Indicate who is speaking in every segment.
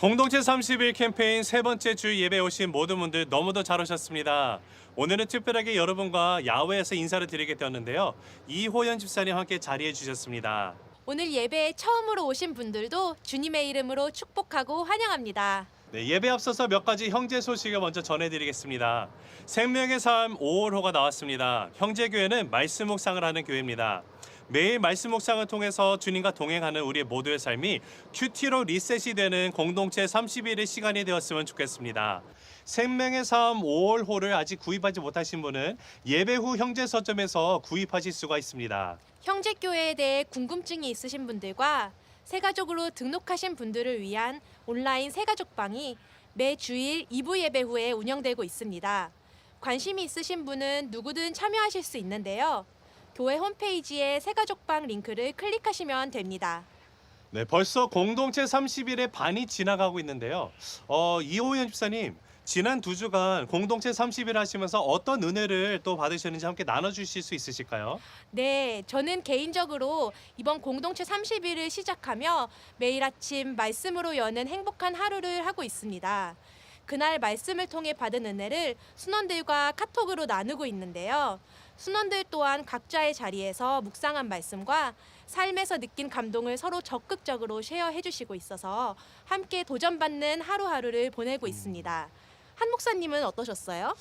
Speaker 1: 공동체 30일 캠페인 세 번째 주 예배에 오신 모든 분들 너무도 잘 오셨습니다. 오늘은 특별하게 여러분과 야외에서 인사를 드리게 되었는데요. 이호연 집사님 함께 자리해 주셨습니다.
Speaker 2: 오늘 예배에 처음으로 오신 분들도 주님의 이름으로 축복하고 환영합니다.
Speaker 1: 네, 예배 앞서서 몇 가지 형제 소식을 먼저 전해드리겠습니다. 생명의 삶 5월호가 나왔습니다. 형제교회는 말씀 묵상을 하는 교회입니다. 매일 말씀 묵상을 통해서 주님과 동행하는 우리 모두의 삶이 큐티로 리셋이 되는 공동체 30일의 시간이 되었으면 좋겠습니다. 생명의 삶 5월호를 아직 구입하지 못하신 분은 예배 후 형제 서점에서 구입하실 수가 있습니다.
Speaker 2: 형제교회에 대해 궁금증이 있으신 분들과 새가족으로 등록하신 분들을 위한 온라인 새가족방이 매 주일 2부 예배 후에 운영되고 있습니다. 관심이 있으신 분은 누구든 참여하실 수 있는데요. 교회 홈페이지에 새가족방 링크를 클릭하시면 됩니다.
Speaker 1: 네, 벌써 공동체 30일의 반이 지나가고 있는데요. 이호연 집사님, 지난 2주간 공동체 30일 하시면서 어떤 은혜를 또 받으셨는지 함께 나눠주실 수 있으실까요?
Speaker 2: 네, 저는 개인적으로 이번 공동체 30일을 시작하며 매일 아침 말씀으로 여는 행복한 하루를 하고 있습니다. 그날 말씀을 통해 받은 은혜를 순원들과 카톡으로 나누고 있는데요. 순원들 또한 각자의 자리에서 묵상한 말씀과 삶에서 느낀 감동을 서로 적극적으로 쉐어해 주시고 있어서 함께 도전받는 하루하루를 보내고 있습니다. 한 목사님은 어떠셨어요?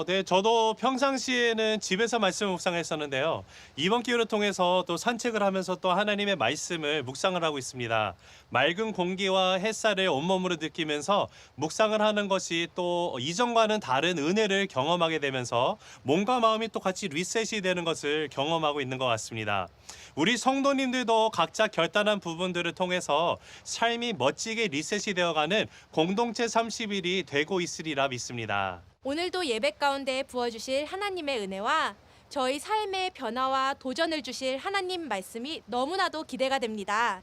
Speaker 1: 네, 저도 평상시에는 집에서 말씀 묵상했었는데요. 이번 기회를 통해서 또 산책을 하면서 또 하나님의 말씀을 묵상을 하고 있습니다. 맑은 공기와 햇살을 온몸으로 느끼면서 묵상을 하는 것이 또 이전과는 다른 은혜를 경험하게 되면서 몸과 마음이 또 같이 리셋이 되는 것을 경험하고 있는 것 같습니다. 우리 성도님들도 각자 결단한 부분들을 통해서 삶이 멋지게 리셋이 되어가는 공동체 30일이 되고 있으리라 믿습니다.
Speaker 2: 오늘도 예배 가운데 부어주실 하나님의 은혜와 저희 삶의 변화와 도전을 주실 하나님 말씀이 너무나도 기대가 됩니다.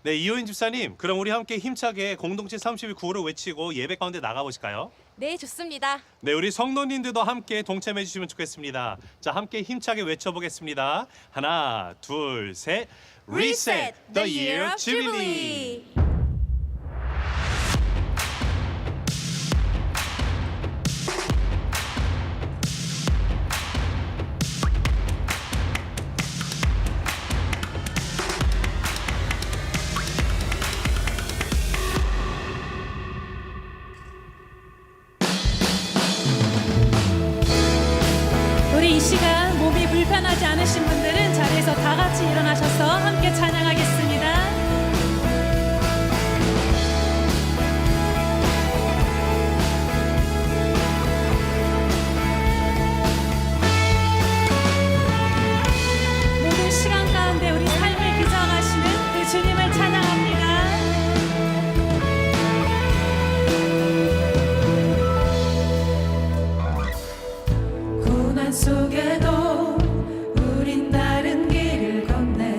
Speaker 1: 네, 이호인 집사님, 그럼 우리 함께 힘차게 공동체 30일 구호를 외치고 예배 가운데 나가보실까요?
Speaker 2: 네, 좋습니다.
Speaker 1: 네, 우리 성도님들도 함께 동참해 주시면 좋겠습니다. 자, 함께 힘차게 외쳐보겠습니다. 하나, 둘, 셋. Reset the Year of Jubilee.
Speaker 3: 우리 이 시간 몸이 불편하지 않으신 분들은 자리에서 다 같이 일어나셔서 함께 찬양하겠습니다. 모든 시간 가운데 우리 삶을 규정하시는 그 주님을 찬양합니다. 고난 속에도 우린 다른 길을 건네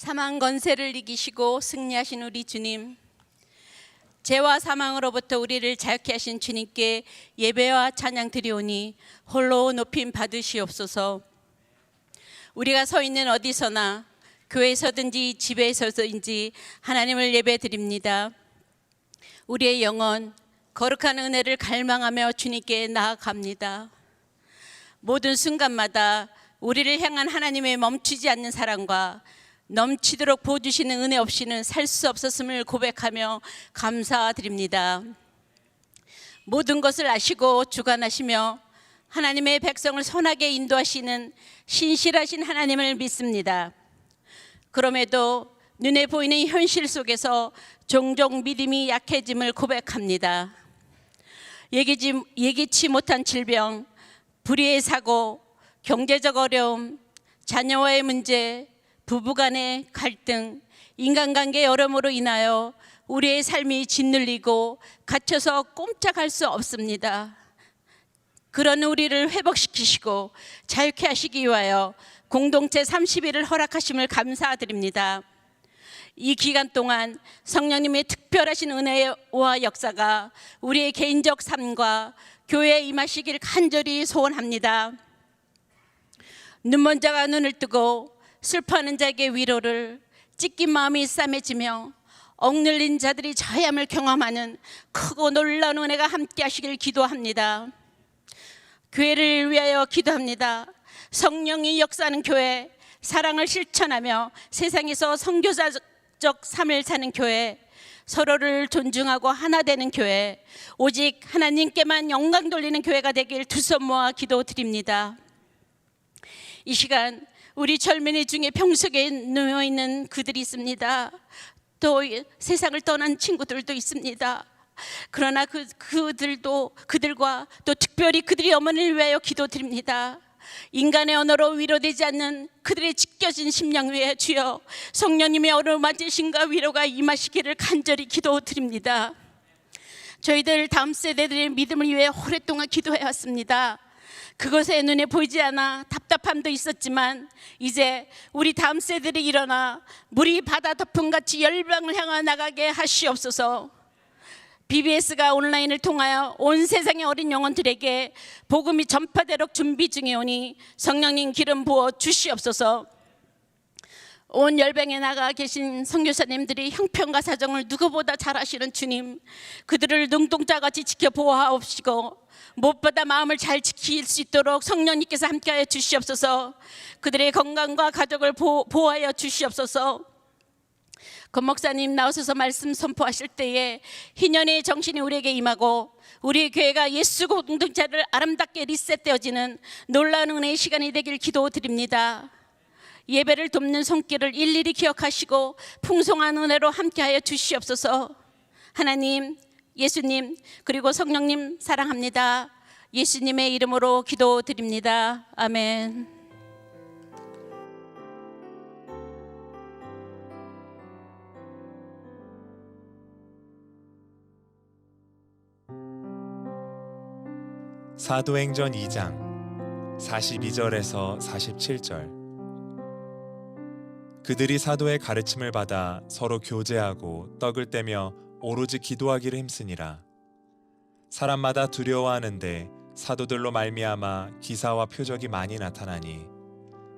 Speaker 4: 사망 권세를 이기시고 승리하신 우리 주님, 죄와 사망으로부터 우리를 자유케 하신 주님께 예배와 찬양 드리오니 홀로 높임 받으시옵소서. 우리가 서 있는 어디서나 교회에서든지 집에서든지 하나님을 예배 드립니다. 우리의 영혼 거룩한 은혜를 갈망하며 주님께 나아갑니다. 모든 순간마다 우리를 향한 하나님의 멈추지 않는 사랑과 넘치도록 부어주시는 은혜 없이는 살 수 없었음을 고백하며 감사드립니다. 모든 것을 아시고 주관하시며 하나님의 백성을 선하게 인도하시는 신실하신 하나님을 믿습니다. 그럼에도 눈에 보이는 현실 속에서 종종 믿음이 약해짐을 고백합니다. 예기치 못한 질병, 불의의 사고, 경제적 어려움, 자녀와의 문제, 부부간의 갈등, 인간관계 어려움으로 인하여 우리의 삶이 짓눌리고 갇혀서 꼼짝할 수 없습니다. 그런 우리를 회복시키시고 자유케 하시기 위하여 공동체 30일을 허락하심을 감사드립니다. 이 기간 동안 성령님의 특별하신 은혜와 역사가 우리의 개인적 삶과 교회에 임하시길 간절히 소원합니다. 눈먼 자가 눈을 뜨고 슬퍼하는 자에게 위로를, 찢긴 마음이 싸매지며 억눌린 자들이 자유함을 경험하는 크고 놀라운 은혜가 함께 하시길 기도합니다. 교회를 위하여 기도합니다. 성령이 역사하는 교회, 사랑을 실천하며 세상에서 선교사적 삶을 사는 교회, 서로를 존중하고 하나 되는 교회, 오직 하나님께만 영광 돌리는 교회가 되길 두 손 모아 기도드립니다. 이 시간 우리 젊은이 중에 병석에 누워있는 그들이 있습니다. 또 세상을 떠난 친구들도 있습니다. 그러나 그들과 또 특별히 그들의 어머니를 위하여 기도드립니다. 인간의 언어로 위로되지 않는 그들의 찢겨진 심령 위에 주여 성령님의 어루만지심과 위로가 임하시기를 간절히 기도드립니다. 저희들 다음 세대들의 믿음을 위해 오랫동안 기도해왔습니다. 그것에 눈에 보이지 않아 답답함도 있었지만 이제 우리 다음 세대들이 일어나 물이 바다 덮음같이 열방을 향해 나가게 하시옵소서. BBS가 온라인을 통하여 온 세상의 어린 영혼들에게 복음이 전파되도록 준비 중이오니 성령님 기름 부어 주시옵소서. 온 열방에 나가 계신 선교사님들이 형편과 사정을 누구보다 잘 아시는 주님, 그들을 눈동자같이 지켜 보호하옵시고 무엇보다 마음을 잘 지킬 수 있도록 성령님께서 함께하여 주시옵소서. 그들의 건강과 가족을 보호하여 주시옵소서. 권 목사님 나오셔서 말씀 선포하실 때에 희년의 정신이 우리에게 임하고 우리 교회가 예수 공동체를 아름답게 리셋되어지는 놀라운 은혜의 시간이 되길 기도드립니다. 예배를 돕는 손길을 일일이 기억하시고 풍성한 은혜로 함께하여 주시옵소서. 하나님, 예수님, 그리고 성령님 사랑합니다. 예수님의 이름으로 기도드립니다. 아멘.
Speaker 5: 사도행전 2장 42절에서 47절. 그들이 사도의 가르침을 받아 서로 교제하고 떡을 떼며 오로지 기도하기를 힘쓰니라. 사람마다 두려워하는데 사도들로 말미암아 기사와 표적이 많이 나타나니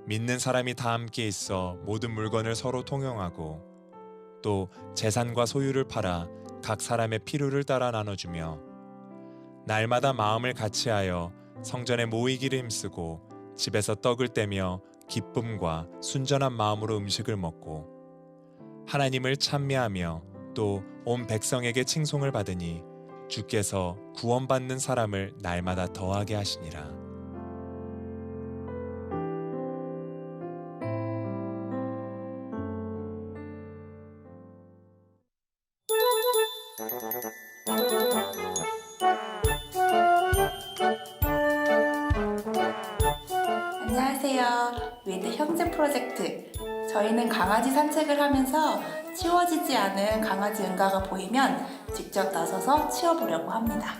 Speaker 5: 믿는 사람이 다 함께 있어 모든 물건을 서로 통용하고 또 재산과 소유를 팔아 각 사람의 필요를 따라 나눠주며 날마다 마음을 같이하여 성전에 모이기를 힘쓰고 집에서 떡을 떼며 기쁨과 순전한 마음으로 음식을 먹고 하나님을 찬미하며 또 온 백성에게 칭송을 받으니 주께서 구원받는 사람을 날마다 더하게 하시니라.
Speaker 6: 안녕하세요. 위드 형제 프로젝트. 저희는 강아지 산책을 하면서 치워지지 않은 강아지 응가가 보이면 직접 나서서 치워보려고 합니다.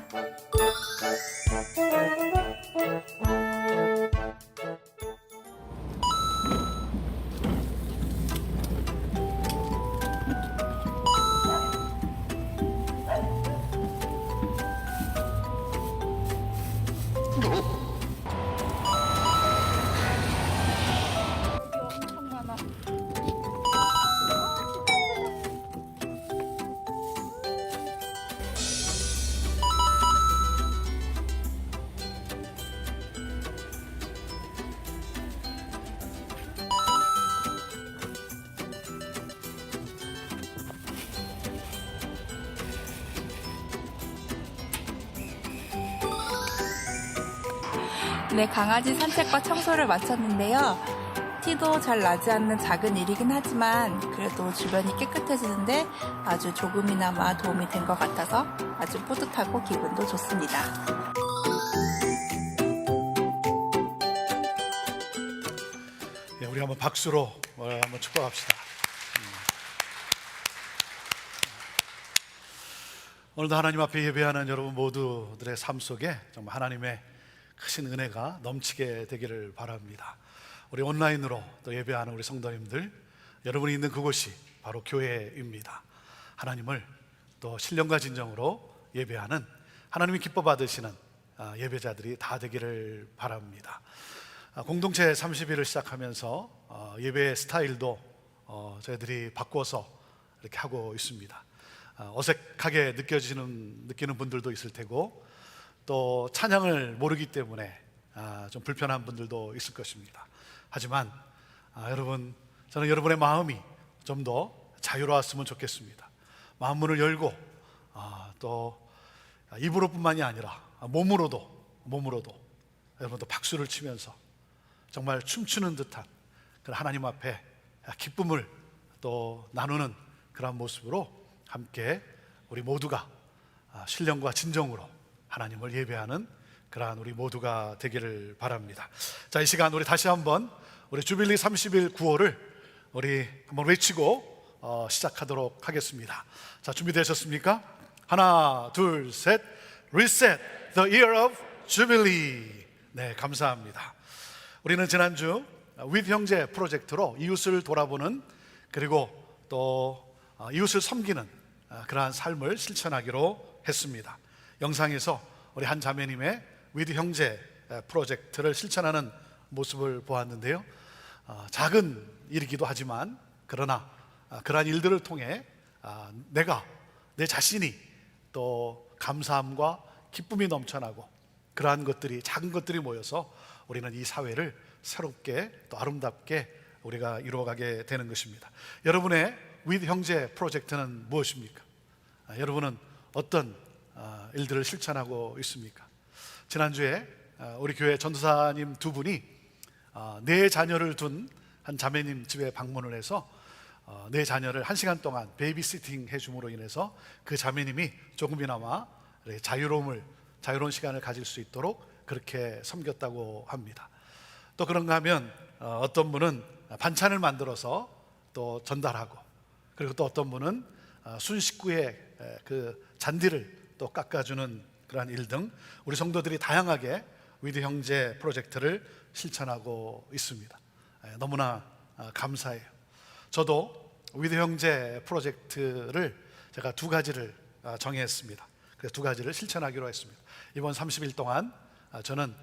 Speaker 6: 네, 강아지 산책과 청소를 마쳤는데요. 티도 잘 나지 않는 작은 일이긴 하지만 그래도 주변이 깨끗해지는데 아주 조금이나마 도움이 된 것 같아서 아주 뿌듯하고 기분도 좋습니다.
Speaker 7: 예, 우리 한번 박수로 한번 축복합시다. 오늘도 하나님 앞에 예배하는 여러분 모두들의 삶 속에 정말 하나님의 크신 은혜가 넘치게 되기를 바랍니다. 우리 온라인으로 또 예배하는 우리 성도님들, 여러분이 있는 그곳이 바로 교회입니다. 하나님을 또 신령과 진정으로 예배하는, 하나님이 기뻐 받으시는 예배자들이 다 되기를 바랍니다. 공동체 30일을 시작하면서 예배의 스타일도 저희들이 바꿔서 이렇게 하고 있습니다. 어색하게 느끼는 분들도 있을 테고, 또 찬양을 모르기 때문에 좀 불편한 분들도 있을 것입니다. 하지만 여러분, 저는 여러분의 마음이 좀 더 자유로웠으면 좋겠습니다. 마음 문을 열고 또 입으로뿐만이 아니라 몸으로도 여러분도 박수를 치면서 정말 춤추는 듯한 그런 하나님 앞에 기쁨을 또 나누는 그런 모습으로 함께 우리 모두가 신령과 진정으로 하나님을 예배하는 그러한 우리 모두가 되기를 바랍니다. 자, 이 시간 우리 다시 한번 우리 주빌리 30일 구호를 우리 한번 외치고 시작하도록 하겠습니다. 자, 준비되셨습니까? 하나, 둘, 셋. Reset the year of Jubilee. 네, 감사합니다. 우리는 지난주 with 형제 프로젝트로 이웃을 돌아보는, 그리고 또 이웃을 섬기는 그러한 삶을 실천하기로 했습니다. 영상에서 우리 한 자매님의 with 형제 프로젝트를 실천하는 모습을 보았는데요. 작은 일이기도 하지만 그러나 그러한 일들을 통해 내 자신이 또 감사함과 기쁨이 넘쳐나고, 그러한 것들이, 작은 것들이 모여서 우리는 이 사회를 새롭게 또 아름답게 우리가 이루어가게 되는 것입니다. 여러분의 with 형제 프로젝트는 무엇입니까? 여러분은 어떤 일들을 실천하고 있습니까? 지난주에 우리 교회 전도사님 두 분이 네 자녀를 둔 한 자매님 집에 방문을 해서 네 자녀를 1시간 동안 베이비시팅 해줌으로 인해서 그 자매님이 조금이나마 자유로운 시간을 가질 수 있도록 그렇게 섬겼다고 합니다. 또 그런가 하면 어떤 분은 반찬을 만들어서 또 전달하고, 그리고 또 어떤 분은 순식구에 그 잔디를 또 깎아주는 그러한 일 등 우리 성도들이 다양하게 위드 형제 프로젝트를 실천하고 있습니다. 너무나 감사해요. 저도 위드 형제 프로젝트를 제가 2가지를 정했습니다. 그래서 2가지를 실천하기로 했습니다. 이번 30일 동안 저는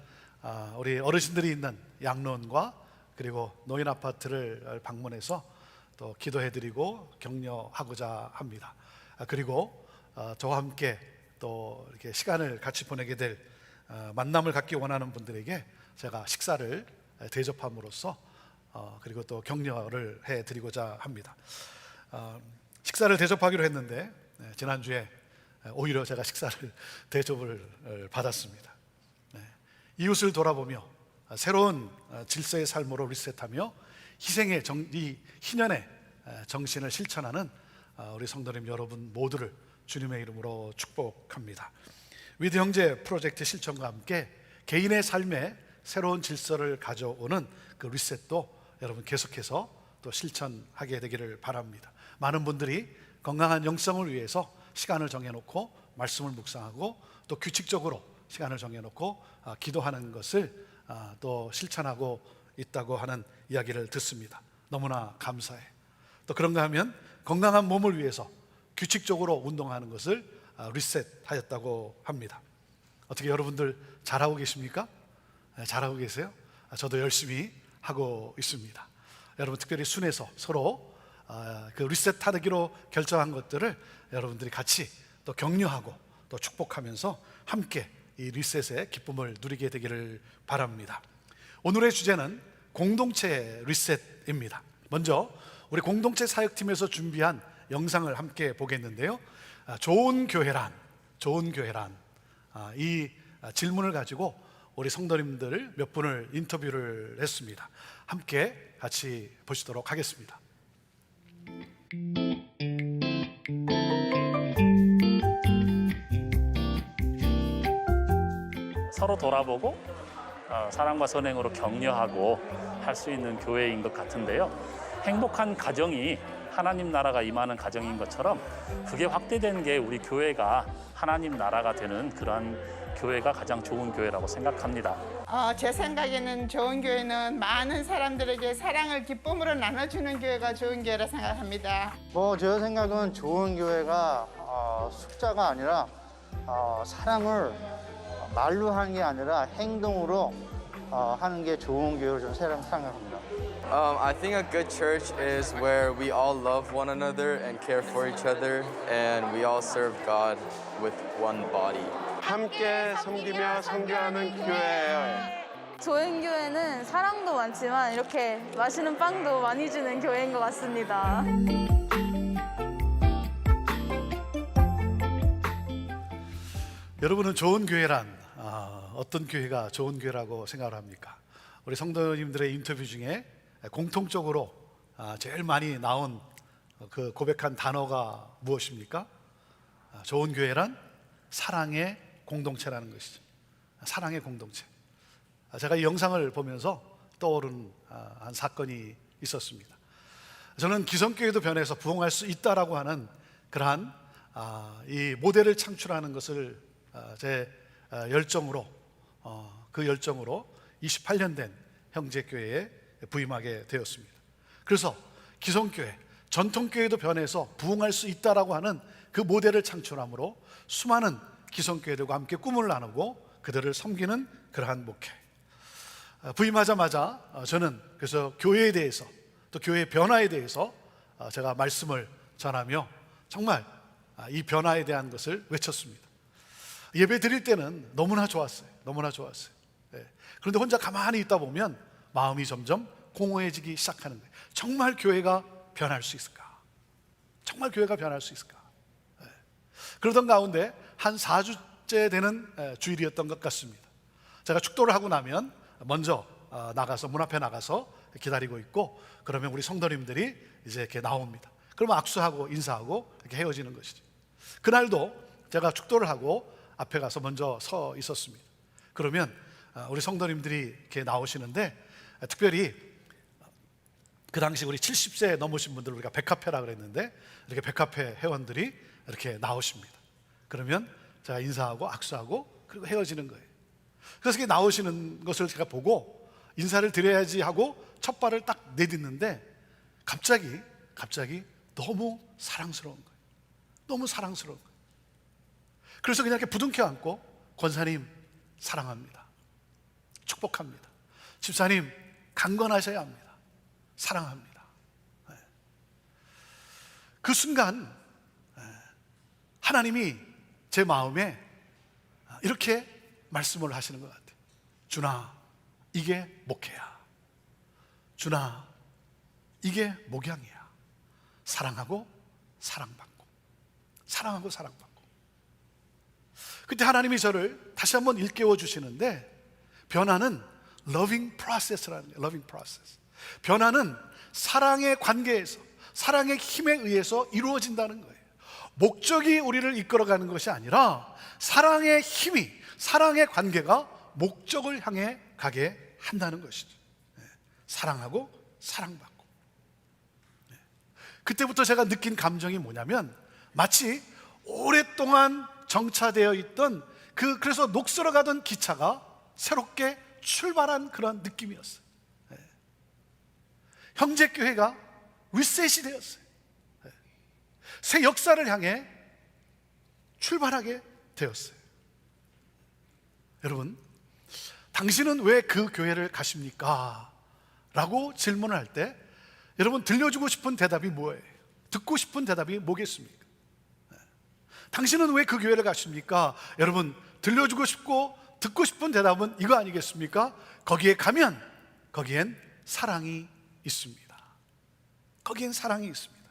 Speaker 7: 우리 어르신들이 있는 양로원과 그리고 노인 아파트를 방문해서 또 기도해드리고 격려하고자 합니다. 그리고 저와 함께 또 이렇게 시간을 같이 보내게 될 만남을 갖기 원하는 분들에게 제가 식사를 대접함으로써 그리고 또 격려를 해드리고자 합니다. 식사를 대접하기로 했는데 지난주에 오히려 제가 식사를 대접을 받았습니다. 이웃을 돌아보며 새로운 질서의 삶으로 리셋하며 희생의 이 희년의 정신을 실천하는 우리 성도님 여러분 모두를 주님의 이름으로 축복합니다. 위드 형제 프로젝트 실천과 함께 개인의 삶에 새로운 질서를 가져오는 그 리셋도 여러분 계속해서 또 실천하게 되기를 바랍니다. 많은 분들이 건강한 영성을 위해서 시간을 정해놓고 말씀을 묵상하고 또 규칙적으로 시간을 정해놓고 기도하는 것을 또 실천하고 있다고 하는 이야기를 듣습니다. 너무나 감사해. 또 그런가 하면 건강한 몸을 위해서 규칙적으로 운동하는 것을 리셋하였다고 합니다. 어떻게 여러분들 잘하고 계십니까? 잘하고 계세요? 저도 열심히 하고 있습니다. 여러분 특별히 순에서 서로 그 리셋하기로 결정한 것들을 여러분들이 같이 또 격려하고 또 축복하면서 함께 이 리셋의 기쁨을 누리게 되기를 바랍니다. 오늘의 주제는 공동체 리셋입니다. 먼저 우리 공동체 사역팀에서 준비한 영상을 함께 보겠는데요. 좋은 교회란 이 질문을 가지고 우리 성도님들 몇 분을 인터뷰를 했습니다. 함께 같이 보시도록 하겠습니다.
Speaker 8: 서로 돌아보고 사랑과 선행으로 격려하고 할 수 있는 교회인 것 같은데요. 행복한 가정이 하나님 나라가 임하는 가정인 것처럼 그게 확대되는 게 우리 교회가 하나님 나라가 되는 그러한 교회가 가장 좋은 교회라고 생각합니다.
Speaker 9: 제 생각에는 좋은 교회는 많은 사람들에게 사랑을 기쁨으로 나눠주는 교회가 좋은 교회라 생각합니다.
Speaker 10: 제 생각은 좋은 교회가 숫자가 아니라 사랑을 말로 하는 게 아니라 행동으로 하는 게 좋은 교회로 저는 생각합니다.
Speaker 11: I think a good church is where we all love one another and care for each other, and we all serve God with one body.
Speaker 12: 함께 섬기며 선교하는 교회예요.
Speaker 13: 좋은 교회는 사랑도 많지만 이렇게 맛있는 빵도 많이 주는 교회인 것 같습니다.
Speaker 7: 여러분은 좋은 교회란 어떤 교회가 좋은 교회라고 생각을 합니까? 우리 성도님들의 인터뷰 중에 공통적으로 제일 많이 나온 그 고백한 단어가 무엇입니까? 좋은 교회란 사랑의 공동체라는 것이죠. 사랑의 공동체. 제가 이 영상을 보면서 떠오른 한 사건이 있었습니다. 저는 기성교회도 변해서 부흥할 수 있다라고 하는 그러한 이 모델을 창출하는 것을 제 열정으로 그 열정으로 28년 된 형제교회에 부임하게 되었습니다. 그래서 기성교회, 전통교회도 변해서 부흥할 수 있다라고 하는 그 모델을 창출함으로 수많은 기성교회들과 함께 꿈을 나누고 그들을 섬기는 그러한 목회. 부임하자마자 저는 그래서 교회에 대해서 또 교회의 변화에 대해서 제가 말씀을 전하며 정말 이 변화에 대한 것을 외쳤습니다. 예배 드릴 때는 너무나 좋았어요. 너무나 좋았어요. 그런데 혼자 가만히 있다 보면 마음이 점점 공허해지기 시작하는 거예요. 정말 교회가 변할 수 있을까? 정말 교회가 변할 수 있을까? 그러던 가운데 한 4주째 되는 주일이었던 것 같습니다. 제가 축도를 하고 나면 먼저 나가서 문 앞에 나가서 기다리고 있고, 그러면 우리 성도님들이 이제 이렇게 나옵니다. 그러면 악수하고 인사하고 이렇게 헤어지는 것이죠. 그날도 제가 축도를 하고 앞에 가서 먼저 서 있었습니다. 그러면 우리 성도님들이 이렇게 나오시는데, 특별히 그 당시 우리 70세 넘으신 분들 우리가 백합회라 그랬는데 이렇게 백합회 회원들이 이렇게 나오십니다. 그러면 제가 인사하고 악수하고 그리고 헤어지는 거예요. 그래서 이렇게 나오시는 것을 제가 보고 인사를 드려야지 하고 첫 발을 딱 내딛는데 갑자기 너무 사랑스러운 거예요. 너무 사랑스러운 거예요. 그래서 그냥 이렇게 부둥켜 안고 권사님 사랑합니다. 축복합니다. 집사님 강건하셔야 합니다. 사랑합니다. 그 순간 하나님이 제 마음에 이렇게 말씀을 하시는 것 같아요. 준아, 이게 목회야. 준아, 이게 목양이야. 사랑하고 사랑받고, 사랑하고 사랑받고. 그때 하나님이 저를 다시 한번 일깨워 주시는데, 변화는 loving process라는 거예요. loving process. 변화는 사랑의 관계에서, 사랑의 힘에 의해서 이루어진다는 거예요. 목적이 우리를 이끌어가는 것이 아니라 사랑의 힘이, 사랑의 관계가 목적을 향해 가게 한다는 것이죠. 사랑하고 사랑받고. 그때부터 제가 느낀 감정이 뭐냐면, 마치 오랫동안 정차되어 있던 그래서 녹슬어 가던 기차가 새롭게 출발한 그런 느낌이었어요. 형제교회가 리셋이 되었어요. 새 역사를 향해 출발하게 되었어요. 여러분, 당신은 왜 그 교회를 가십니까? 라고 질문을 할 때 여러분 들려주고 싶은 대답이 뭐예요? 듣고 싶은 대답이 뭐겠습니까? 당신은 왜 그 교회를 가십니까? 여러분 들려주고 싶고 듣고 싶은 대답은 이거 아니겠습니까? 거기에 가면 거기엔 사랑이 있습니다. 거기엔 사랑이 있습니다.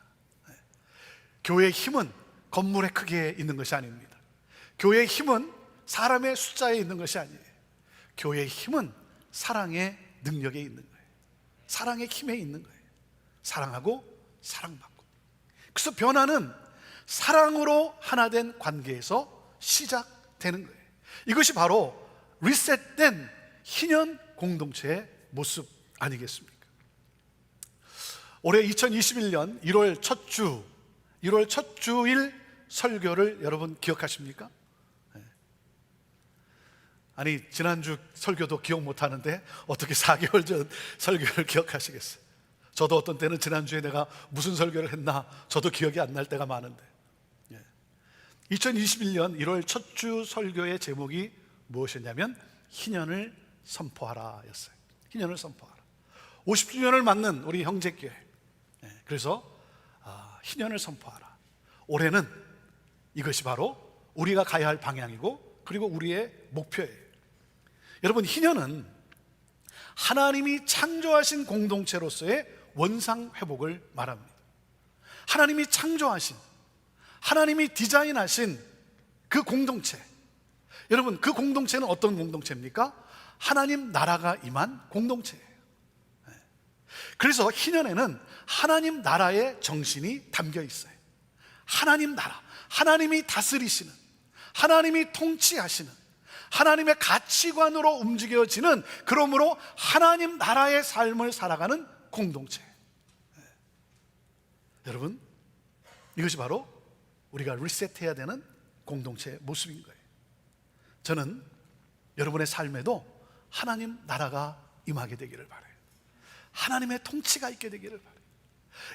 Speaker 7: 교회의 힘은 건물의 크기에 있는 것이 아닙니다. 교회의 힘은 사람의 숫자에 있는 것이 아니에요. 교회의 힘은 사랑의 능력에 있는 거예요. 사랑의 힘에 있는 거예요. 사랑하고 사랑받고. 그래서 변화는 사랑으로 하나 된 관계에서 시작되는 거예요. 이것이 바로 리셋된 희년 공동체의 모습 아니겠습니까? 올해 2021년 1월 첫 주, 1월 첫 주일 설교를 여러분 기억하십니까? 아니, 지난주 설교도 기억 못하는데 어떻게 4개월 전 설교를 기억하시겠어요? 저도 어떤 때는 지난주에 내가 무슨 설교를 했나 저도 기억이 안 날 때가 많은데, 2021년 1월 첫 주 설교의 제목이 무엇이었냐면 희년을 선포하라 였어요. 희년을 선포하라. 50주년을 맞는 우리 형제교회, 그래서 희년을 선포하라. 올해는 이것이 바로 우리가 가야 할 방향이고 그리고 우리의 목표예요. 여러분, 희년은 하나님이 창조하신 공동체로서의 원상 회복을 말합니다. 하나님이 창조하신, 하나님이 디자인하신 그 공동체, 여러분, 그 공동체는 어떤 공동체입니까? 하나님 나라가 임한 공동체예요. 그래서 희년에는 하나님 나라의 정신이 담겨 있어요. 하나님 나라, 하나님이 다스리시는, 하나님이 통치하시는, 하나님의 가치관으로 움직여지는, 그러므로 하나님 나라의 삶을 살아가는 공동체. 여러분, 이것이 바로 우리가 리셋해야 되는 공동체의 모습인 거예요. 저는 여러분의 삶에도 하나님 나라가 임하게 되기를 바라요. 하나님의 통치가 있게 되기를 바라요.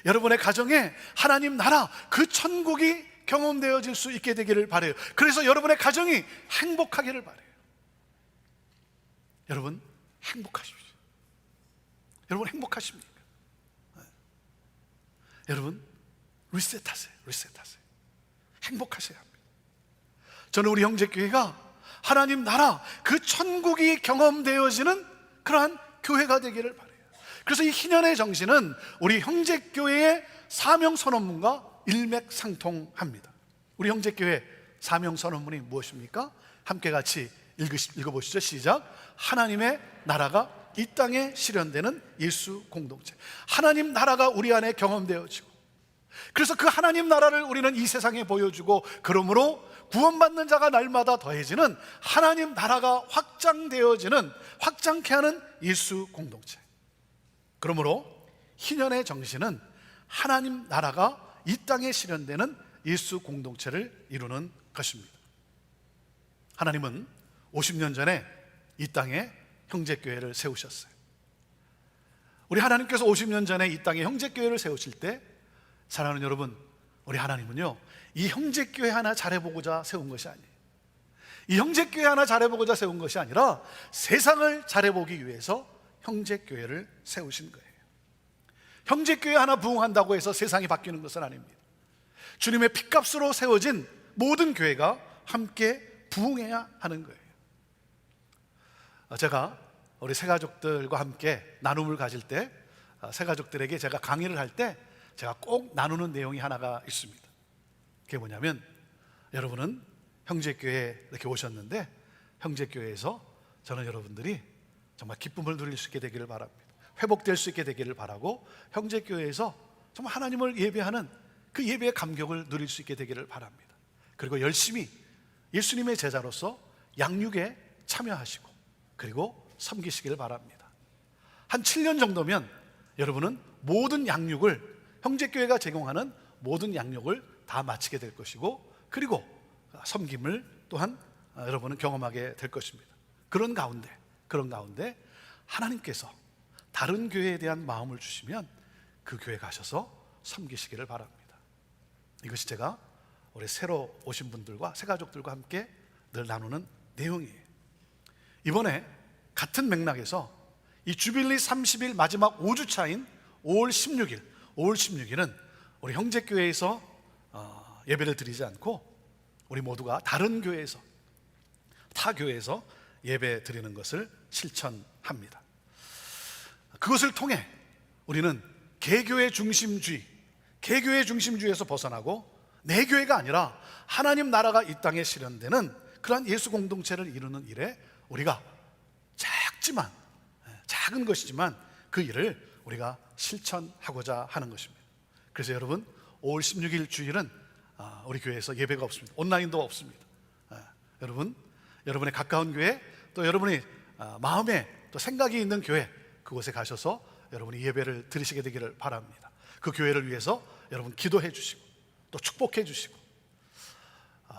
Speaker 7: 여러분의 가정에 하나님 나라, 그 천국이 경험되어질 수 있게 되기를 바라요. 그래서 여러분의 가정이 행복하기를 바라요. 여러분, 행복하십시오. 여러분, 행복하십니까? 여러분, 리셋하세요. 리셋하세요. 행복하셔야 합니다. 저는 우리 형제교회가 하나님 나라, 그 천국이 경험되어지는 그러한 교회가 되기를 바라요. 그래서 이 희년의 정신은 우리 형제교회의 사명선언문과 일맥상통합니다. 우리 형제교회 사명선언문이 무엇입니까? 함께 같이 읽어보시죠. 시작. 하나님의 나라가 이 땅에 실현되는 예수 공동체. 하나님 나라가 우리 안에 경험되어지고, 그래서 그 하나님 나라를 우리는 이 세상에 보여주고, 그러므로 구원받는 자가 날마다 더해지는 하나님 나라가 확장되어지는, 확장케 하는 예수 공동체. 그러므로 희년의 정신은 하나님 나라가 이 땅에 실현되는 예수 공동체를 이루는 것입니다. 하나님은 50년 전에 이 땅에 형제교회를 세우셨어요. 우리 하나님께서 50년 전에 이 땅에 형제교회를 세우실 때, 사랑하는 여러분, 우리 하나님은요, 이 형제교회 하나 잘해보고자 세운 것이 아니에요. 이 형제교회 하나 잘해보고자 세운 것이 아니라 세상을 잘해보기 위해서 형제교회를 세우신 거예요. 형제교회 하나 부흥한다고 해서 세상이 바뀌는 것은 아닙니다. 주님의 핏값으로 세워진 모든 교회가 함께 부흥해야 하는 거예요. 제가 우리 새가족들과 함께 나눔을 가질 때, 새가족들에게 제가 강의를 할 때 제가 꼭 나누는 내용이 하나가 있습니다. 그게 뭐냐면, 여러분은 형제교회에 이렇게 오셨는데, 형제교회에서 저는 여러분들이 정말 기쁨을 누릴 수 있게 되기를 바랍니다. 회복될 수 있게 되기를 바라고, 형제교회에서 정말 하나님을 예배하는 그 예배의 감격을 누릴 수 있게 되기를 바랍니다. 그리고 열심히 예수님의 제자로서 양육에 참여하시고 그리고 섬기시기를 바랍니다. 한 7년 정도면 여러분은 모든 양육을, 형제교회가 제공하는 모든 양육을 다 마치게 될 것이고, 그리고 섬김을 또한 여러분은 경험하게 될 것입니다. 그런 가운데 하나님께서 다른 교회에 대한 마음을 주시면 그 교회 가셔서 섬기시기를 바랍니다. 이것이 제가 우리 새로 오신 분들과 새가족들과 함께 늘 나누는 내용이에요. 이번에 같은 맥락에서 이 주빌리 30일 마지막 5주차인 5월 16일은 우리 형제교회에서 예배를 드리지 않고 우리 모두가 다른 교회에서, 타 교회에서 예배 드리는 것을 실천합니다. 그것을 통해 우리는 개교의 중심주의에서 벗어나고 내 교회가 아니라 하나님 나라가 이 땅에 실현되는 그러한 예수 공동체를 이루는 일에 우리가 작지만, 작은 것이지만 그 일을 우리가 실천하고자 하는 것입니다. 그래서 여러분, 5월 16일 주일은 우리 교회에서 예배가 없습니다. 온라인도 없습니다. 여러분, 여러분의 가까운 교회, 또 여러분이 마음에 또 생각이 있는 교회, 그곳에 가셔서 여러분이 예배를 드리시게 되기를 바랍니다. 그 교회를 위해서 여러분 기도해 주시고 또 축복해 주시고,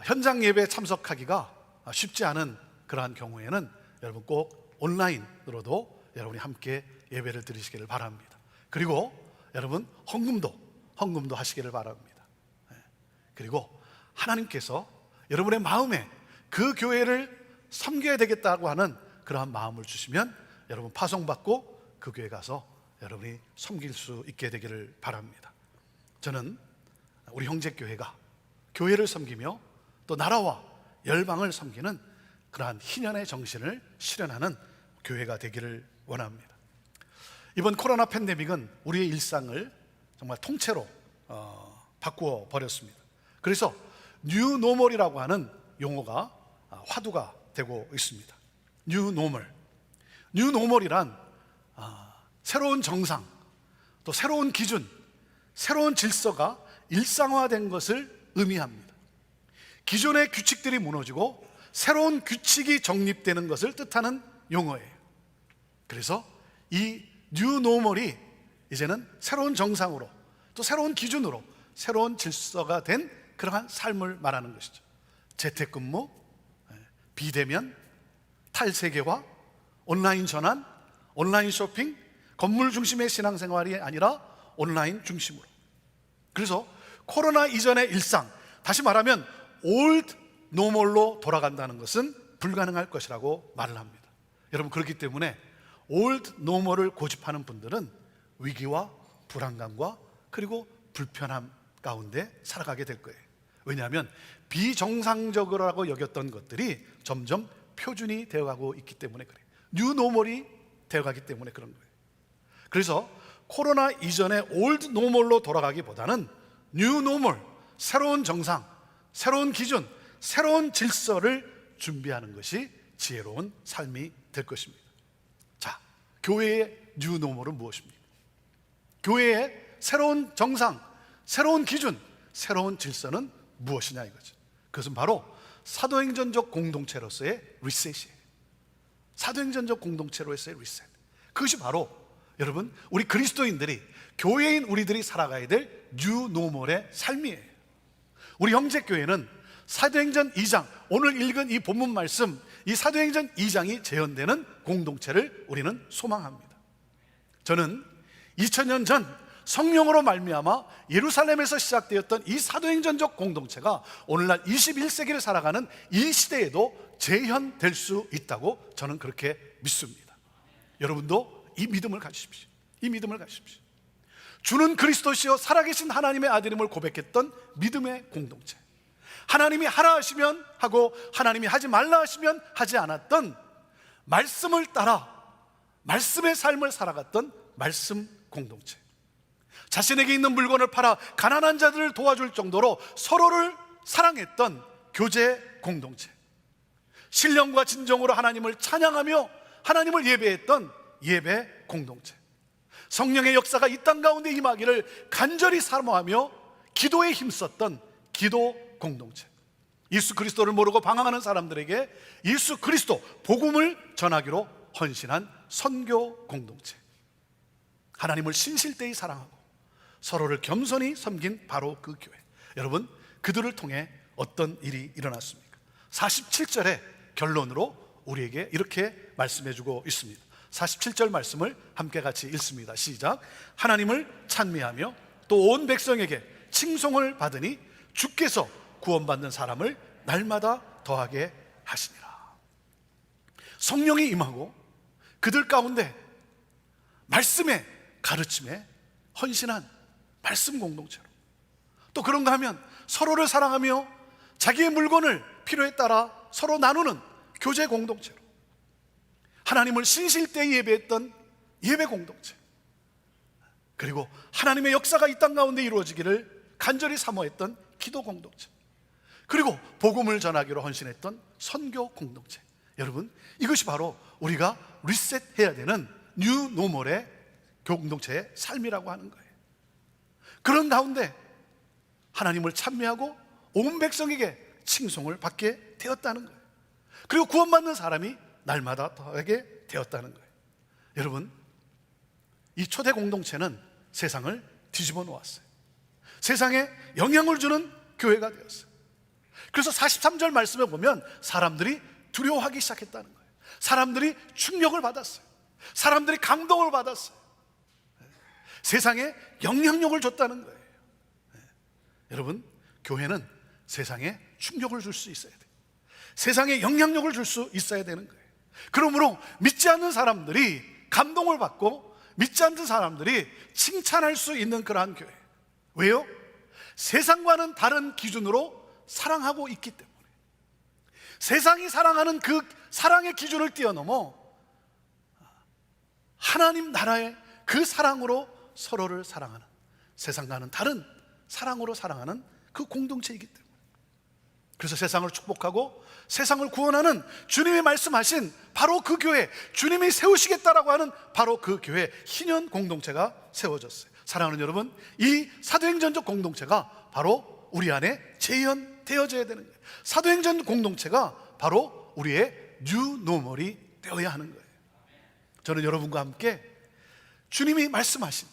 Speaker 7: 현장 예배에 참석하기가 쉽지 않은 그러한 경우에는 여러분 꼭 온라인으로도 여러분이 함께 예배를 드리시기를 바랍니다. 그리고 여러분 헌금도 하시기를 바랍니다. 그리고 하나님께서 여러분의 마음에 그 교회를 섬겨야 되겠다고 하는 그러한 마음을 주시면 여러분 파송받고 그 교회 가서 여러분이 섬길 수 있게 되기를 바랍니다. 저는 우리 형제교회가 교회를 섬기며 또 나라와 열방을 섬기는 그러한 희년의 정신을 실현하는 교회가 되기를 원합니다. 이번 코로나 팬데믹은 우리의 일상을 정말 통째로 바꾸어 버렸습니다. 그래서 뉴노멀이라고 하는 용어가 화두가 되고 있습니다. 뉴노멀이란 새로운 정상, 또 새로운 기준, 새로운 질서가 일상화된 것을 의미합니다. 기존의 규칙들이 무너지고 새로운 규칙이 정립되는 것을 뜻하는 용어예요. 그래서 이 뉴노멀이 이제는 새로운 정상으로, 또 새로운 기준으로, 새로운 질서가 된 그러한 삶을 말하는 것이죠. 재택근무, 비대면, 탈세계화, 온라인 전환, 온라인 쇼핑, 건물 중심의 신앙생활이 아니라 온라인 중심으로. 그래서 코로나 이전의 일상, 다시 말하면 올드 노멀로 돌아간다는 것은 불가능할 것이라고 말을 합니다. 여러분, 그렇기 때문에 올드 노멀을 고집하는 분들은 위기와 불안감과 그리고 불편함 가운데 살아가게 될 거예요. 왜냐하면 비정상적이라고 여겼던 것들이 점점 표준이 되어가고 있기 때문에 그래요. 뉴노멀이 되어가기 때문에 그런 거예요. 그래서 코로나 이전의 올드 노멀로 돌아가기보다는 뉴노멀, 새로운 정상, 새로운 기준, 새로운 질서를 준비하는 것이 지혜로운 삶이 될 것입니다. 자, 교회의 뉴노멀은 무엇입니까? 교회의 새로운 정상, 새로운 기준, 새로운 질서는 무엇이냐 이거죠. 그것은 바로 사도행전적 공동체로서의 리셋이에요. 사도행전적 공동체로서의 리셋. 그것이 바로 여러분, 우리 그리스도인들이, 교회인 우리들이 살아가야 될 뉴노멀의 삶이에요. 우리 형제교회는 사도행전 2장, 오늘 읽은 이 본문 말씀, 이 사도행전 2장이 재현되는 공동체를 우리는 소망합니다. 저는 2000년 전 성령으로 말미암아 예루살렘에서 시작되었던 이 사도행전적 공동체가 오늘날 21세기를 살아가는 이 시대에도 재현될 수 있다고 저는 그렇게 믿습니다. 여러분도 이 믿음을 가지십시오. 이 믿음을 가지십시오. 주는 그리스도시요 살아계신 하나님의 아들임을 고백했던 믿음의 공동체, 하나님이 하라 하시면 하고 하나님이 하지 말라 하시면 하지 않았던 말씀을 따라 말씀의 삶을 살아갔던 말씀 공동체, 자신에게 있는 물건을 팔아 가난한 자들을 도와줄 정도로 서로를 사랑했던 교제 공동체, 신령과 진정으로 하나님을 찬양하며 하나님을 예배했던 예배 공동체, 성령의 역사가 이 땅 가운데 임하기를 간절히 사모하며 기도에 힘썼던 기도 공동체, 예수 그리스도를 모르고 방황하는 사람들에게 예수 그리스도 복음을 전하기로 헌신한 선교 공동체, 하나님을 신실되이 사랑하고 서로를 겸손히 섬긴 바로 그 교회. 여러분, 그들을 통해 어떤 일이 일어났습니까? 47절의 결론으로 우리에게 이렇게 말씀해주고 있습니다. 47절 말씀을 함께 같이 읽습니다. 시작. 하나님을 찬미하며 또 온 백성에게 칭송을 받으니 주께서 구원받는 사람을 날마다 더하게 하시니라. 성령이 임하고 그들 가운데 말씀의 가르침에 헌신한 말씀 공동체로, 또 그런가 하면 서로를 사랑하며 자기의 물건을 필요에 따라 서로 나누는 교제 공동체로, 하나님을 신실되이 예배했던 예배 공동체, 그리고 하나님의 역사가 이 땅 가운데 이루어지기를 간절히 사모했던 기도 공동체, 그리고 복음을 전하기로 헌신했던 선교 공동체. 여러분, 이것이 바로 우리가 리셋해야 되는 뉴 노멀의 공동체의 삶이라고 하는 거예요. 그런 가운데 하나님을 찬미하고 온 백성에게 칭송을 받게 되었다는 거예요. 그리고 구원받는 사람이 날마다 더하게 되었다는 거예요. 여러분, 이 초대 공동체는 세상을 뒤집어 놓았어요. 세상에 영향을 주는 교회가 되었어요. 그래서 43절 말씀에 보면 사람들이 두려워하기 시작했다는 거예요. 사람들이 충격을 받았어요. 사람들이 감동을 받았어요. 세상에 영향력을 줬다는 거예요. 여러분, 교회는 세상에 충격을 줄 수 있어야 돼요. 세상에 영향력을 줄 수 있어야 되는 거예요. 그러므로 믿지 않는 사람들이 감동을 받고 믿지 않는 사람들이 칭찬할 수 있는 그러한 교회. 왜요? 세상과는 다른 기준으로 사랑하고 있기 때문에. 세상이 사랑하는 그 사랑의 기준을 뛰어넘어 하나님 나라의 그 사랑으로 서로를 사랑하는, 세상과는 다른 사랑으로 사랑하는 그 공동체이기 때문에. 그래서 세상을 축복하고 세상을 구원하는 주님이 말씀하신 바로 그 교회, 주님이 세우시겠다라고 하는 바로 그 교회 희년 공동체가 세워졌어요. 사랑하는 여러분, 이 사도행전적 공동체가 바로 우리 안에 재현되어져야 되는 거예요. 사도행전 공동체가 바로 우리의 뉴 노멀이 되어야 하는 거예요. 저는 여러분과 함께 주님이 말씀하신,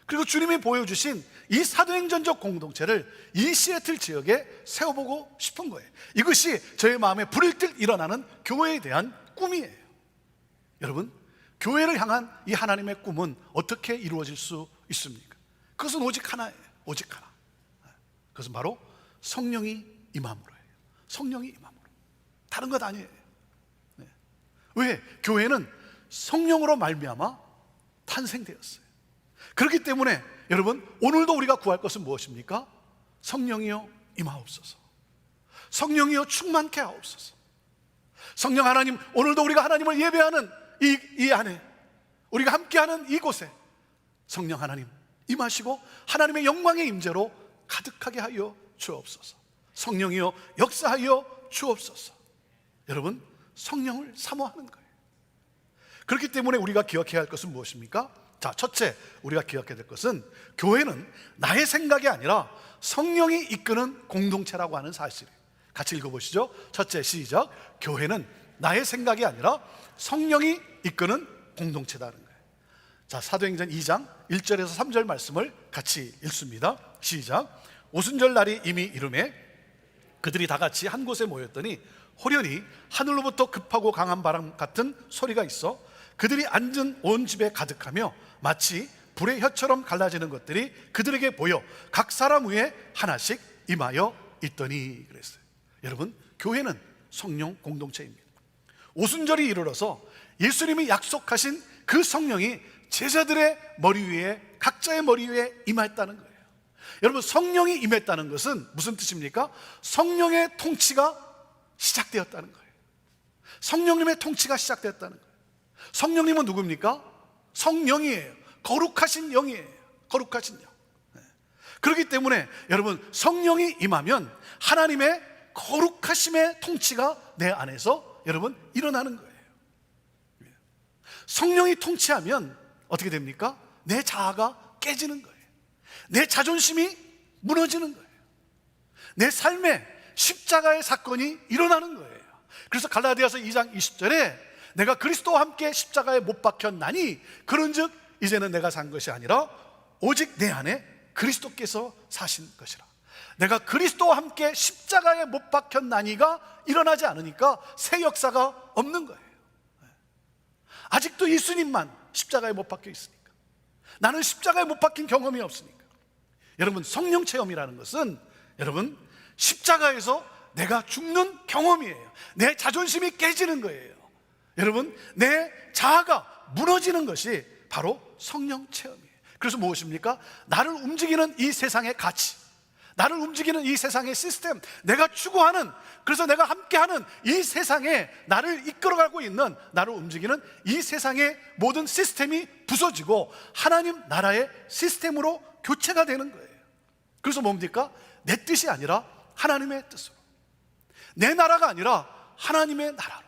Speaker 7: 그리고 주님이 보여주신 이 사도행전적 공동체를 이 시애틀 지역에 세워보고 싶은 거예요. 이것이 저의 마음에 불일 듯 일어나는 교회에 대한 꿈이에요. 여러분, 교회를 향한 이 하나님의 꿈은 어떻게 이루어질 수 있습니까? 그것은 오직 하나예요. 오직 하나. 그것은 바로 성령이 임함으로예요. 성령이 임함으로. 다른 것 아니에요. 네. 왜? 교회는 성령으로 말미암아 탄생되었어요. 그렇기 때문에 여러분, 오늘도 우리가 구할 것은 무엇입니까? 성령이여 임하옵소서. 성령이여 충만케 하옵소서. 성령 하나님, 오늘도 우리가 하나님을 예배하는 이 안에, 우리가 함께하는 이곳에 성령 하나님 임하시고 하나님의 영광의 임재로 가득하게 하여 주옵소서. 성령이여 역사하여 주옵소서. 여러분, 성령을 사모하는 거예요. 그렇기 때문에 우리가 기억해야 할 것은 무엇입니까? 자, 첫째, 우리가 기억해야 될 것은 교회는 나의 생각이 아니라 성령이 이끄는 공동체라고 하는 사실이에요. 같이 읽어보시죠. 첫째, 시작. 교회는 나의 생각이 아니라 성령이 이끄는 공동체다는 거예요. 자, 사도행전 2장 1절에서 3절 말씀을 같이 읽습니다. 시작. 오순절 날이 이미 이르매 그들이 다 같이 한 곳에 모였더니 호련히 하늘로부터 급하고 강한 바람 같은 소리가 있어 그들이 앉은 온 집에 가득하며 마치 불의 혀처럼 갈라지는 것들이 그들에게 보여 각 사람 위에 하나씩 임하여 있더니 그랬어요. 여러분, 교회는 성령 공동체입니다. 오순절이 이르러서 예수님이 약속하신 그 성령이 제자들의 머리 위에, 각자의 머리 위에 임했다는 거예요. 여러분, 성령이 임했다는 것은 무슨 뜻입니까? 성령의 통치가 시작되었다는 거예요. 성령님의 통치가 시작되었다는 거예요. 성령님은 누굽니까? 성령이에요. 거룩하신 영이에요. 거룩하신 영. 그렇기 때문에 여러분, 성령이 임하면 하나님의 거룩하심의 통치가 내 안에서 여러분 일어나는 거예요. 성령이 통치하면 어떻게 됩니까? 내 자아가 깨지는 거예요. 내 자존심이 무너지는 거예요. 내 삶에 십자가의 사건이 일어나는 거예요. 그래서 갈라디아서 2장 20절에 내가 그리스도와 함께 십자가에 못 박혔나니 그런즉 이제는 내가 산 것이 아니라 오직 내 안에 그리스도께서 사신 것이라. 내가 그리스도와 함께 십자가에 못 박혔나니가 일어나지 않으니까 새 역사가 없는 거예요. 아직도 예수님만 십자가에 못 박혀 있으니까. 나는 십자가에 못 박힌 경험이 없으니까. 여러분, 성령 체험이라는 것은 여러분 십자가에서 내가 죽는 경험이에요. 내 자존심이 깨지는 거예요. 여러분, 내 자아가 무너지는 것이 바로 성령 체험이에요. 그래서 무엇입니까? 나를 움직이는 이 세상의 가치, 나를 움직이는 이 세상의 시스템, 내가 추구하는, 그래서 내가 함께하는 이 세상에 나를 이끌어가고 있는, 나를 움직이는 이 세상의 모든 시스템이 부서지고 하나님 나라의 시스템으로 교체가 되는 거예요. 그래서 뭡니까? 내 뜻이 아니라 하나님의 뜻으로, 내 나라가 아니라 하나님의 나라로.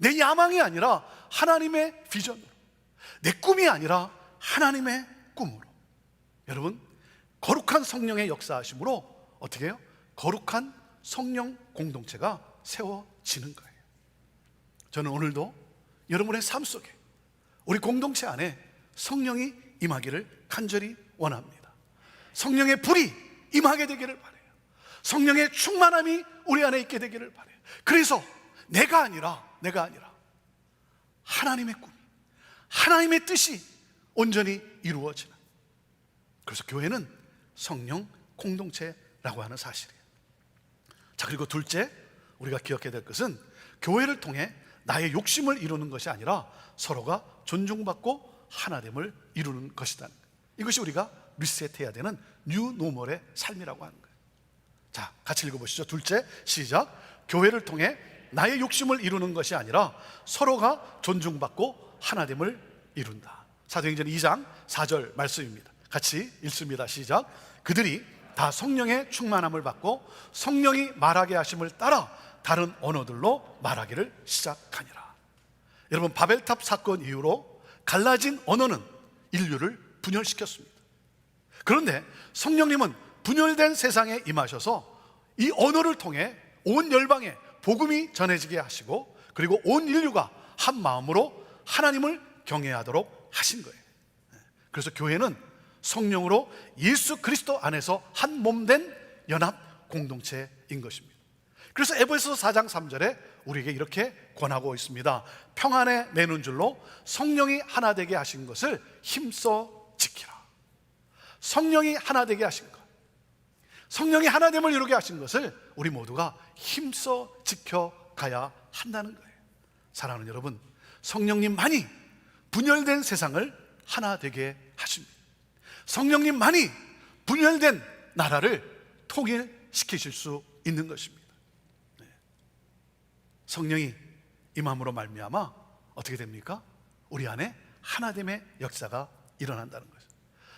Speaker 7: 내 야망이 아니라 하나님의 비전으로, 내 꿈이 아니라 하나님의 꿈으로. 여러분, 거룩한 성령의 역사하심으로 어떻게 해요? 거룩한 성령 공동체가 세워지는 거예요. 저는 오늘도 여러분의 삶 속에, 우리 공동체 안에 성령이 임하기를 간절히 원합니다. 성령의 불이 임하게 되기를 바라요. 성령의 충만함이 우리 안에 있게 되기를 바라요. 그래서 내가 아니라 하나님의 꿈, 하나님의 뜻이 온전히 이루어지는, 그래서 교회는 성령 공동체라고 하는 사실이에요. 자, 그리고 둘째, 우리가 기억해야 될 것은 교회를 통해 나의 욕심을 이루는 것이 아니라 서로가 존중받고 하나됨을 이루는 것이다. 이것이 우리가 리셋해야 되는 뉴 노멀의 삶이라고 하는 거예요. 자, 같이 읽어보시죠. 둘째, 시작. 교회를 통해 나의 욕심을 이루는 것이 아니라 서로가 존중받고 하나됨을 이룬다. 사도행전 2장 4절 말씀입니다. 같이 읽습니다. 시작. 그들이 다 성령의 충만함을 받고 성령이 말하게 하심을 따라 다른 언어들로 말하기를 시작하니라. 여러분, 바벨탑 사건 이후로 갈라진 언어는 인류를 분열시켰습니다. 그런데 성령님은 분열된 세상에 임하셔서 이 언어를 통해 온 열방에 복음이 전해지게 하시고, 그리고 온 인류가 한 마음으로 하나님을 경외하도록 하신 거예요. 그래서 교회는 성령으로 예수 그리스도 안에서 한 몸 된 연합 공동체인 것입니다. 그래서 에베소서 4장 3절에 우리에게 이렇게 권하고 있습니다. 평안에 매는 줄로 성령이 하나 되게 하신 것을 힘써 지키라. 성령이 하나 되게 하신 것, 성령이 하나됨을 이루게 하신 것을 우리 모두가 힘써 지켜가야 한다는 거예요. 사랑하는 여러분, 성령님만이 분열된 세상을 하나 되게 하십니다. 성령님만이 분열된 나라를 통일시키실 수 있는 것입니다. 성령이 임함으로 말미암아 어떻게 됩니까? 우리 안에 하나됨의 역사가 일어난다는 거죠.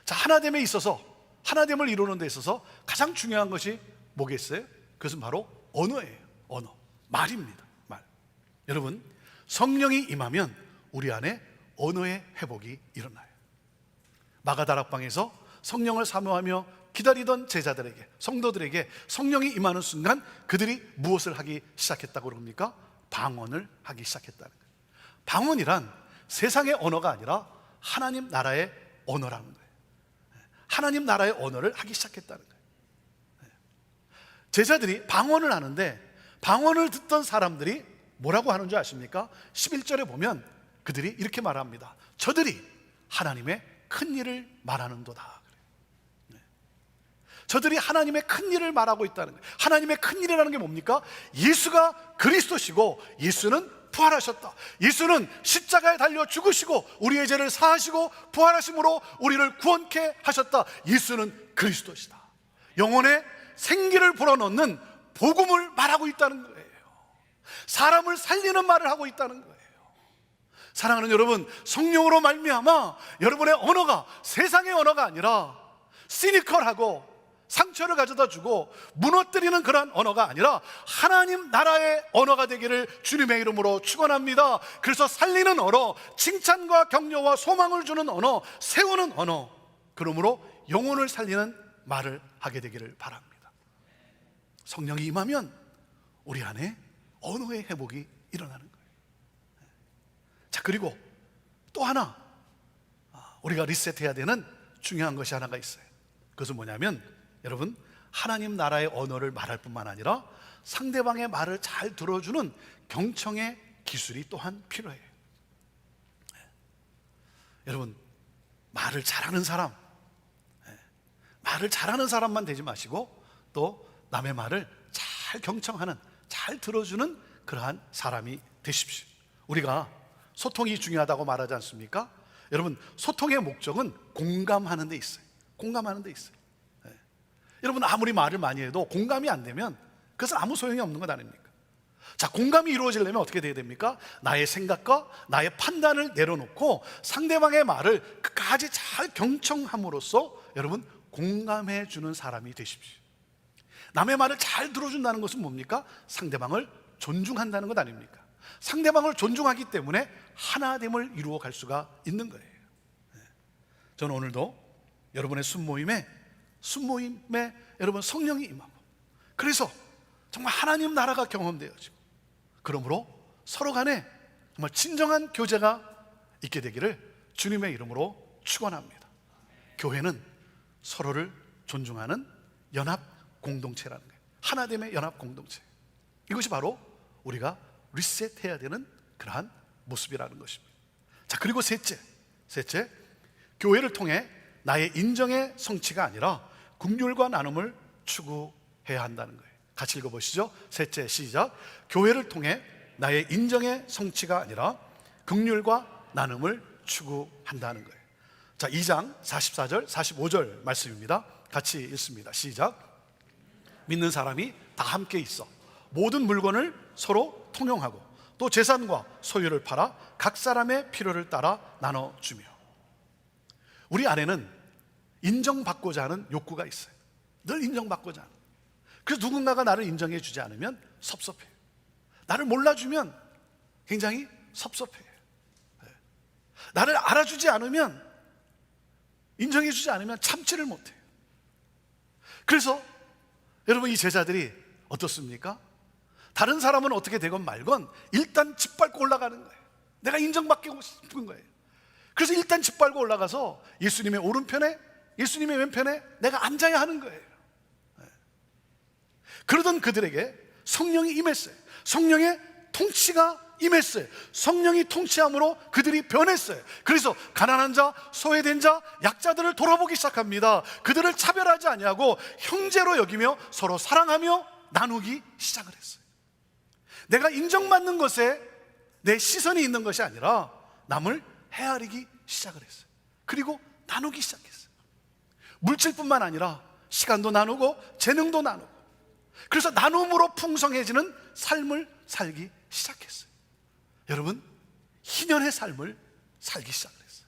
Speaker 7: 자, 하나됨에 있어서, 하나됨을 이루는 데 있어서 가장 중요한 것이 뭐겠어요? 그것은 바로 언어예요. 언어, 말입니다. 말. 여러분, 성령이 임하면 우리 안에 언어의 회복이 일어나요. 마가다락방에서 성령을 사모하며 기다리던 제자들에게, 성도들에게 성령이 임하는 순간 그들이 무엇을 하기 시작했다고 그럽니까? 방언을 하기 시작했다는 거예요. 방언이란 세상의 언어가 아니라 하나님 나라의 언어라는 거예요. 하나님 나라의 언어를 하기 시작했다는 거예요. 제자들이 방언을 하는데, 방언을 듣던 사람들이 뭐라고 하는 줄 아십니까? 11절에 보면 그들이 이렇게 말합니다. 저들이 하나님의 큰 일을 말하는도다. 저들이 하나님의 큰 일을 말하고 있다는 거예요. 하나님의 큰 일이라는 게 뭡니까? 예수가 그리스도시고 예수는 부활하셨다. 예수는 십자가에 달려 죽으시고 우리의 죄를 사하시고 부활하심으로 우리를 구원케 하셨다. 예수는 그리스도시다. 영혼에 생기를 불어넣는 복음을 말하고 있다는 거예요. 사람을 살리는 말을 하고 있다는 거예요. 사랑하는 여러분, 성령으로 말미암아 여러분의 언어가 세상의 언어가 아니라 시니컬하고 상처를 가져다 주고 무너뜨리는 그런 언어가 아니라 하나님 나라의 언어가 되기를 주님의 이름으로 축원합니다. 그래서 살리는 언어, 칭찬과 격려와 소망을 주는 언어, 세우는 언어, 그러므로 영혼을 살리는 말을 하게 되기를 바랍니다. 성령이 임하면 우리 안에 언어의 회복이 일어나는 거예요. 자, 그리고 또 하나 우리가 리셋해야 되는 중요한 것이 하나가 있어요. 그것은 뭐냐면, 여러분, 하나님 나라의 언어를 말할 뿐만 아니라 상대방의 말을 잘 들어주는 경청의 기술이 또한 필요해요. 여러분, 말을 잘하는 사람, 말을 잘하는 사람만 되지 마시고 또 남의 말을 잘 경청하는, 잘 들어주는 그러한 사람이 되십시오. 우리가 소통이 중요하다고 말하지 않습니까? 여러분, 소통의 목적은 공감하는 데 있어요. 공감하는 데 있어요. 여러분, 아무리 말을 많이 해도 공감이 안 되면 그것은 아무 소용이 없는 것 아닙니까? 자, 공감이 이루어지려면 어떻게 돼야 됩니까? 나의 생각과 나의 판단을 내려놓고 상대방의 말을 끝까지 잘 경청함으로써 여러분, 공감해 주는 사람이 되십시오. 남의 말을 잘 들어준다는 것은 뭡니까? 상대방을 존중한다는 것 아닙니까? 상대방을 존중하기 때문에 하나됨을 이루어 갈 수가 있는 거예요. 저는 오늘도 여러분의 순모임에 여러분 성령이 임하고, 그래서 정말 하나님 나라가 경험되어지고, 그러므로 서로 간에 정말 진정한 교제가 있게 되기를 주님의 이름으로 축원합니다. 교회는 서로를 존중하는 연합 공동체라는 거예요. 하나됨의 연합 공동체. 이것이 바로 우리가 리셋해야 되는 그러한 모습이라는 것입니다. 자, 그리고 셋째, 교회를 통해 나의 인정의 성취가 아니라 긍휼과 나눔을 추구해야 한다는 거예요. 같이 읽어보시죠. 셋째, 시작. 교회를 통해 나의 인정의 성취가 아니라 긍휼과 나눔을 추구한다는 거예요. 자, 2장 44절 45절 말씀입니다. 같이 읽습니다. 시작. 믿는 사람이 다 함께 있어 모든 물건을 서로 통용하고 또 재산과 소유를 팔아 각 사람의 필요를 따라 나눠주며. 우리 안에는 인정받고자 하는 욕구가 있어요. 늘 인정받고자 하는. 그래서 누군가가 나를 인정해 주지 않으면 섭섭해요. 나를 몰라주면 굉장히 섭섭해요. 나를 알아주지 않으면, 인정해 주지 않으면 참지를 못해요. 그래서 여러분, 이 제자들이 어떻습니까? 다른 사람은 어떻게 되건 말건 일단 짓밟고 올라가는 거예요. 내가 인정받고 싶은 거예요. 그래서 일단 짓밟고 올라가서 예수님의 오른편에, 예수님의 왼편에 내가 앉아야 하는 거예요. 그러던 그들에게 성령이 임했어요. 성령의 통치가 임했어요. 성령이 통치함으로 그들이 변했어요. 그래서 가난한 자, 소외된 자, 약자들을 돌아보기 시작합니다. 그들을 차별하지 아니하고 형제로 여기며 서로 사랑하며 나누기 시작을 했어요. 내가 인정받는 것에 내 시선이 있는 것이 아니라 남을 헤아리기 시작을 했어요. 그리고 나누기 시작했어요. 물질뿐만 아니라 시간도 나누고 재능도 나누고, 그래서 나눔으로 풍성해지는 삶을 살기 시작했어요. 여러분, 희년의 삶을 살기 시작했어요.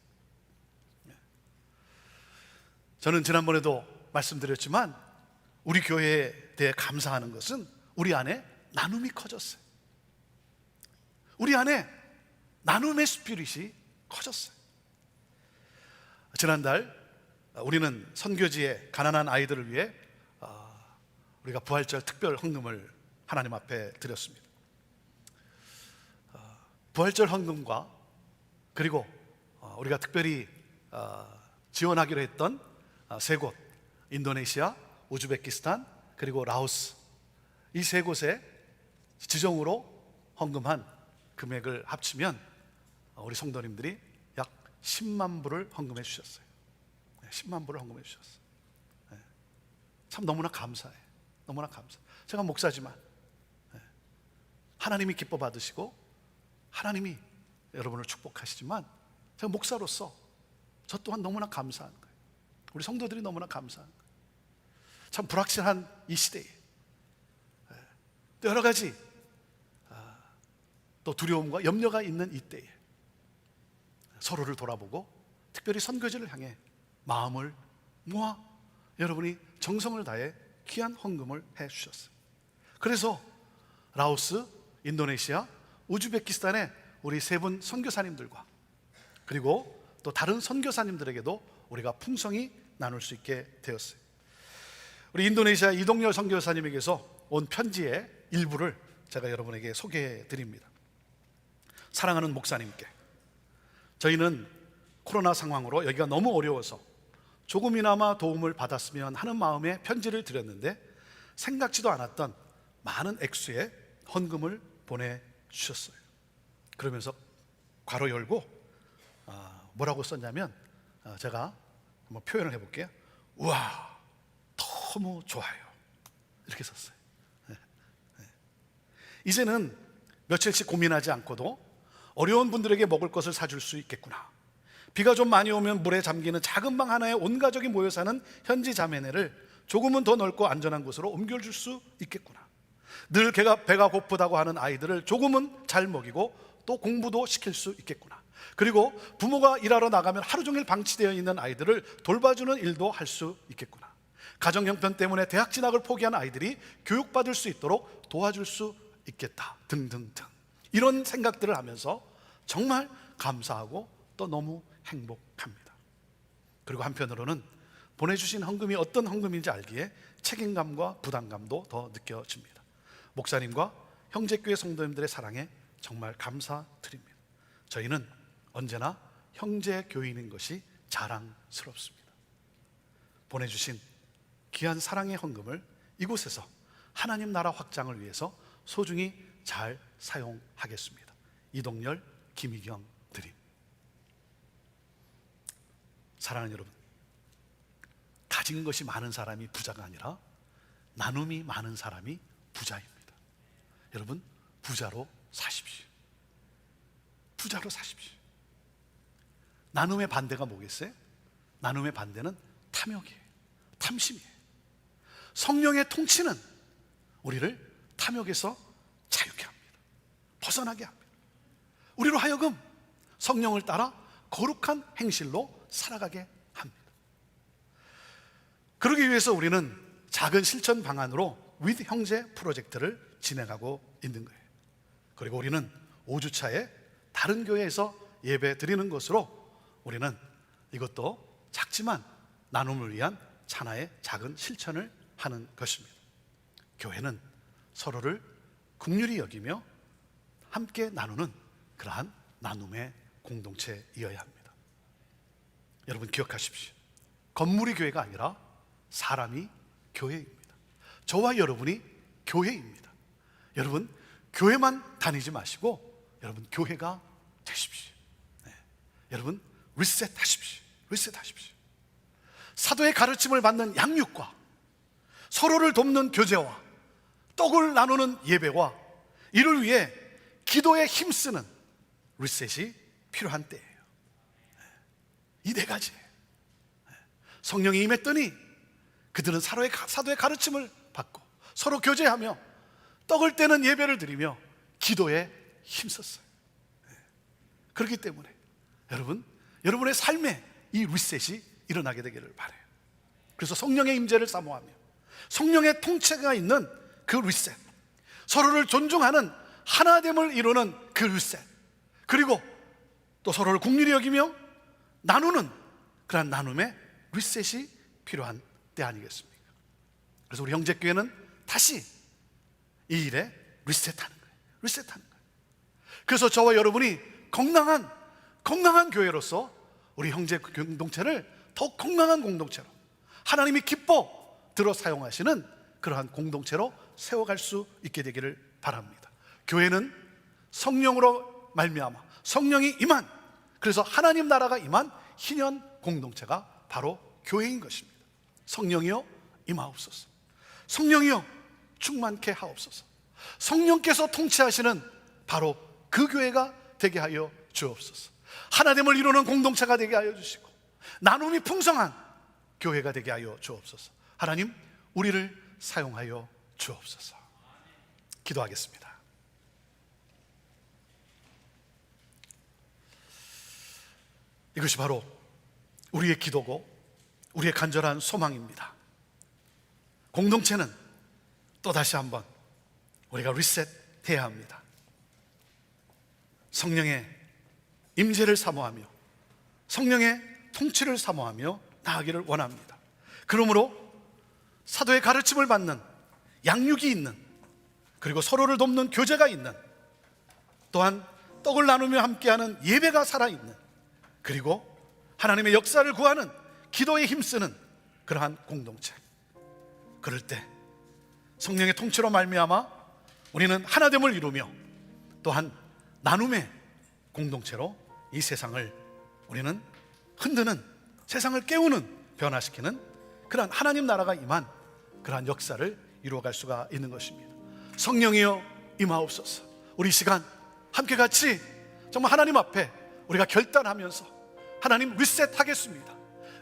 Speaker 7: 저는 지난번에도 말씀드렸지만 우리 교회에 대해 감사하는 것은 우리 안에 나눔이 커졌어요. 우리 안에 나눔의 스피릿이 커졌어요. 지난달 우리는 선교지의 가난한 아이들을 위해 우리가 부활절 특별 헌금을 하나님 앞에 드렸습니다. 부활절 헌금과 그리고 우리가 특별히 지원하기로 했던 세 곳, 인도네시아, 우즈베키스탄, 그리고 라오스, 이 세 곳에 지정으로 헌금한 금액을 합치면 우리 성도님들이 약 10만 불을 헌금해 주셨어요. 10만 불을 헌금해 주셨어요. 참 너무나 감사해요. 너무나 감사. 제가 목사지만 하나님이 기뻐 받으시고 하나님이 여러분을 축복하시지만 제가 목사로서 저 또한 너무나 감사한 거예요. 우리 성도들이 너무나 감사한 거예요. 참 불확실한 이 시대에 또 여러 가지 또 두려움과 염려가 있는 이 때에 서로를 돌아보고 특별히 선교지를 향해 마음을 모아 여러분이 정성을 다해 귀한 헌금을 해 주셨어요. 그래서 라오스, 인도네시아, 우즈베키스탄의 우리 세 분 선교사님들과 그리고 또 다른 선교사님들에게도 우리가 풍성히 나눌 수 있게 되었어요. 우리 인도네시아 이동열 선교사님에게서 온 편지의 일부를 제가 여러분에게 소개해 드립니다. 사랑하는 목사님께, 저희는 코로나 상황으로 여기가 너무 어려워서 조금이나마 도움을 받았으면 하는 마음에 편지를 드렸는데 생각지도 않았던 많은 액수의 헌금을 보내주셨어요. 그러면서 괄호 열고 뭐라고 썼냐면 제가 한번 표현을 해볼게요. 우와, 너무 좋아요, 이렇게 썼어요. 이제는 며칠씩 고민하지 않고도 어려운 분들에게 먹을 것을 사줄 수 있겠구나. 비가 좀 많이 오면 물에 잠기는 작은 방 하나에 온 가족이 모여 사는 현지 자매네를 조금은 더 넓고 안전한 곳으로 옮겨줄 수 있겠구나. 늘 배가 고프다고 하는 아이들을 조금은 잘 먹이고 또 공부도 시킬 수 있겠구나. 그리고 부모가 일하러 나가면 하루 종일 방치되어 있는 아이들을 돌봐주는 일도 할 수 있겠구나. 가정 형편 때문에 대학 진학을 포기한 아이들이 교육받을 수 있도록 도와줄 수 있겠다, 등등등. 이런 생각들을 하면서 정말 감사하고 또 너무 행복합니다. 그리고 한편으로는 보내주신 헌금이 어떤 헌금인지 알기에 책임감과 부담감도 더 느껴집니다. 목사님과 형제교회 성도님들의 사랑에 정말 감사드립니다. 저희는 언제나 형제교인인 것이 자랑스럽습니다. 보내주신 귀한 사랑의 헌금을 이곳에서 하나님 나라 확장을 위해서 소중히 잘 사용하겠습니다. 이동열, 김희경 드림. 사랑하는 여러분, 가진 것이 많은 사람이 부자가 아니라 나눔이 많은 사람이 부자입니다. 여러분, 부자로 사십시오. 부자로 사십시오. 나눔의 반대가 뭐겠어요? 나눔의 반대는 탐욕이에요. 탐심이에요. 성령의 통치는 우리를 탐욕에서 자유케 합니다. 벗어나게 합니다. 우리로 하여금 성령을 따라 거룩한 행실로 살아가게 합니다. 그러기 위해서 우리는 작은 실천 방안으로 with 형제 프로젝트를 진행하고 있는 거예요. 그리고 우리는 5주차에 다른 교회에서 예배 드리는 것으로 우리는 이것도 작지만 나눔을 위한 하나의 작은 실천을 하는 것입니다. 교회는 서로를 긍휼히 여기며 함께 나누는 그러한 나눔의 공동체이어야 합니다. 여러분 기억하십시오. 건물이 교회가 아니라 사람이 교회입니다. 저와 여러분이 교회입니다. 여러분 교회만 다니지 마시고 여러분 교회가 되십시오. 네. 여러분 리셋하십시오. 리셋하십시오. 사도의 가르침을 받는 양육과 서로를 돕는 교제와 떡을 나누는 예배와 이를 위해 기도에 힘쓰는 리셋이 필요한 때예요. 이 네 가지예요. 성령이 임했더니 그들은 사도의 가르침을 받고 서로 교제하며 떡을 떼는 예배를 드리며 기도에 힘썼어요. 그렇기 때문에 여러분의 삶에 이 리셋이 일어나게 되기를 바라요. 그래서 성령의 임재를 사모하며 성령의 통치가 있는 그 리셋, 서로를 존중하는 하나됨을 이루는 그 리셋, 그리고 또 서로를 긍휼히 여기며 나누는 그런 나눔의 리셋이 필요한 때 아니겠습니까? 그래서 우리 형제교회는 다시 이 일에 리셋하는 거예요. 리셋하는 거예요. 그래서 저와 여러분이 건강한 교회로서 우리 형제 공동체를 더 건강한 공동체로 하나님이 기뻐 들어 사용하시는 그러한 공동체로 세워갈 수 있게 되기를 바랍니다. 교회는 성령으로 말미암아 성령이 임한, 그래서 하나님 나라가 임한 희년 공동체가 바로 교회인 것입니다. 성령이여 임하옵소서. 성령이여 충만케 하옵소서. 성령께서 통치하시는 바로 그 교회가 되게 하여 주옵소서. 하나됨을 이루는 공동체가 되게 하여 주시고 나눔이 풍성한 교회가 되게 하여 주옵소서. 하나님 우리를 사용하여 주옵소서. 기도하겠습니다. 이것이 바로 우리의 기도고 우리의 간절한 소망입니다. 공동체는 또다시 한번 우리가 리셋해야 합니다. 성령의 임재를 사모하며 성령의 통치를 사모하며 나아가기를 원합니다. 그러므로 사도의 가르침을 받는 양육이 있는, 그리고 서로를 돕는 교제가 있는, 또한 떡을 나누며 함께하는 예배가 살아있는, 그리고 하나님의 역사를 구하는 기도에 힘쓰는 그러한 공동체. 그럴 때 성령의 통치로 말미암아 우리는 하나됨을 이루며 또한 나눔의 공동체로 이 세상을 우리는 흔드는, 세상을 깨우는, 변화시키는 그러한 하나님 나라가 임한 그러한 역사를 이루어갈 수가 있는 것입니다. 성령이여 임하옵소서. 우리 이 시간 함께 같이 정말 하나님 앞에 우리가 결단하면서 하나님 리셋하겠습니다.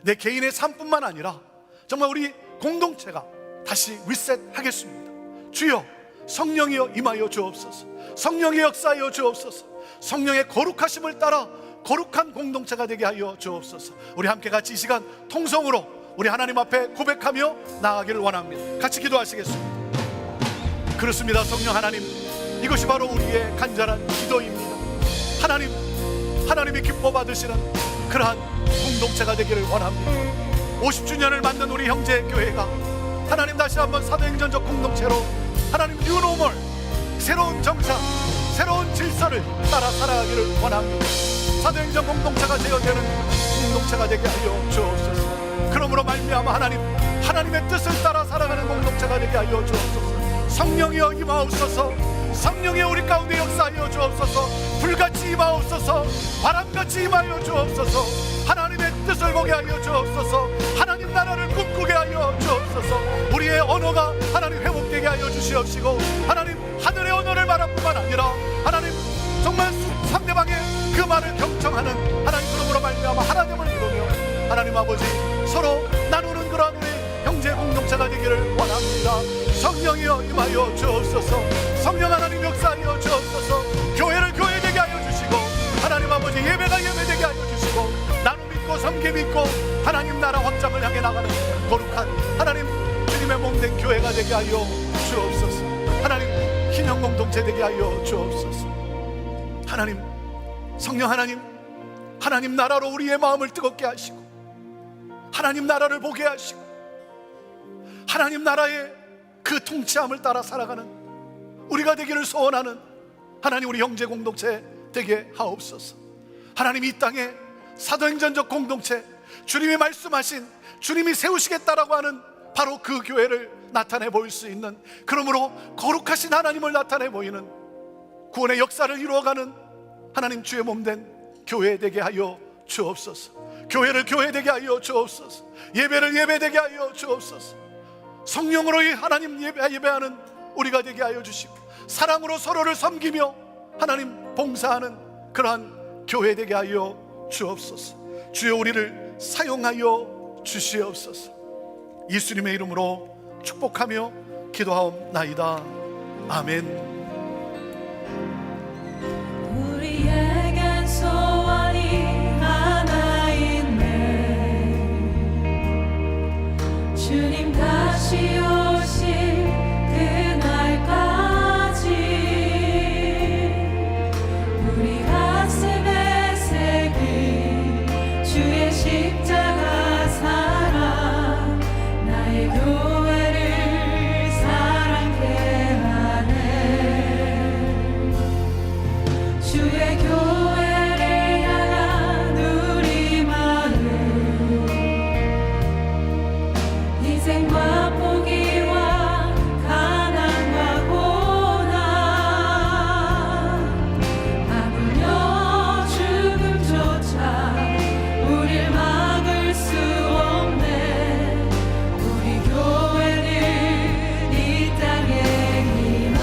Speaker 7: 내 개인의 삶뿐만 아니라 정말 우리 공동체가 다시 리셋하겠습니다. 주여 성령이여 임하여 주옵소서. 성령의 역사하여 주옵소서. 성령의 거룩하심을 따라 거룩한 공동체가 되게 하여 주옵소서. 우리 함께 같이 이 시간 통성으로 우리 하나님 앞에 고백하며 나아가기를 원합니다. 같이 기도하시겠습니다. 그렇습니다. 성령 하나님, 이것이 바로 우리의 간절한 기도입니다. 하나님이 기뻐 받으시는 그러한 공동체가 되기를 원합니다. 50주년을 맞는 우리 형제 교회가 하나님 다시 한번 사도행전적 공동체로 하나님 뉴노멀, 새로운 정상, 새로운 질서를 따라 살아가기를 원합니다. 사도행전 공동체가 되어되는 공동체가 되게 하여 주옵소서. 그러므로 말미암아 하나님의 뜻을 따라 살아가는 공동체가 되게 하여 주옵소서. 성령이여 임하옵소서. 성령이 우리 가운데 역사하여 주옵소서. 불같이 임하옵소서. 바람같이 임하여 주옵소서. 하나님의 뜻을 보게 하여 주옵소서. 하나님 나라를 꿈꾸게 하여 주옵소서. 우리의 언어가 하나님 회복되게 하여 주시옵시고, 하나님 하늘의 언어를 말할 뿐만 아니라 하나님 정말 상대방의 그 말을 경청하는 하나님, 그러므로 말미암아 하나님을 이루며 하나님 아버지 서로 나누는 그러한 우리 형제 공동체가 되기를 원합니다. 성령이여 임하여 주옵소서. 성령 하나님 역사하여 주옵소서. 교회를 교회되게 하여 주시고, 하나님 아버지 예배가 예배되게 하여 주시고, 나눔 있고 섬김 있고 하나님 나라 확장을 향해 나가는 거룩한 하나님 주님의 몸된 교회가 되게 하여 주옵소서. 하나님 신형 공동체 되게 하여 주옵소서. 하나님 성령 하나님 나라로 우리의 마음을 뜨겁게 하시고, 하나님 나라를 보게 하시고, 하나님 나라의 그 통치함을 따라 살아가는 우리가 되기를 소원하는 하나님 우리 형제 공동체 되게 하옵소서. 하나님 이 땅에 사도행전적 공동체, 주님이 말씀하신, 주님이 세우시겠다라고 하는 바로 그 교회를 나타내 보일 수 있는, 그러므로 거룩하신 하나님을 나타내 보이는 구원의 역사를 이루어가는 하나님 주의 몸된 교회 되게 하여 주옵소서. 교회를 교회되게 하여 주옵소서. 예배를 예배되게 하여 주옵소서. 성령으로 하나님 예배하는 우리가 되게 하여 주시고, 사랑으로 서로를 섬기며 하나님 봉사하는 그러한 교회 되게 하여 주옵소서. 주여 우리를 사용하여 주시옵소서. 예수님의 이름으로 축복하며 기도하옵나이다. 아멘.
Speaker 3: 우리에겐 소원이 하나 있네. 주님 다시 오실 그날까지 우리 가슴에 새긴 주의 십자가 사랑, 나의 교회를 사랑케 하네. 주의 교회를 향한 우리 마음, 희생과 포기와 가난과 고난, 아무려 죽음조차 우릴 막을 수 없네. 우리 교회는 이 땅에 희망,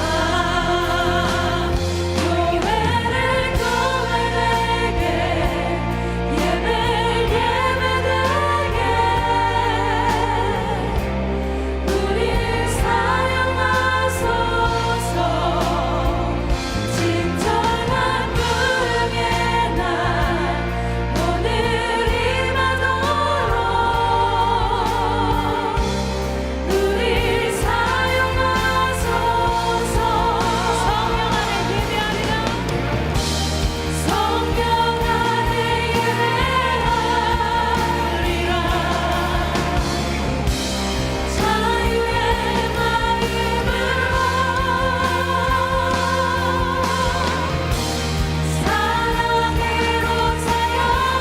Speaker 3: 교회를 교회되게, 예배를 예배되게 우리 사용하소서. 진정한 부흥의 날 오늘 임하도록 우리 사용하소서. 성령 안에 예배하리라. 성령 안에 예배하리라. 자유의 마음으로 사랑으로 자연하리라.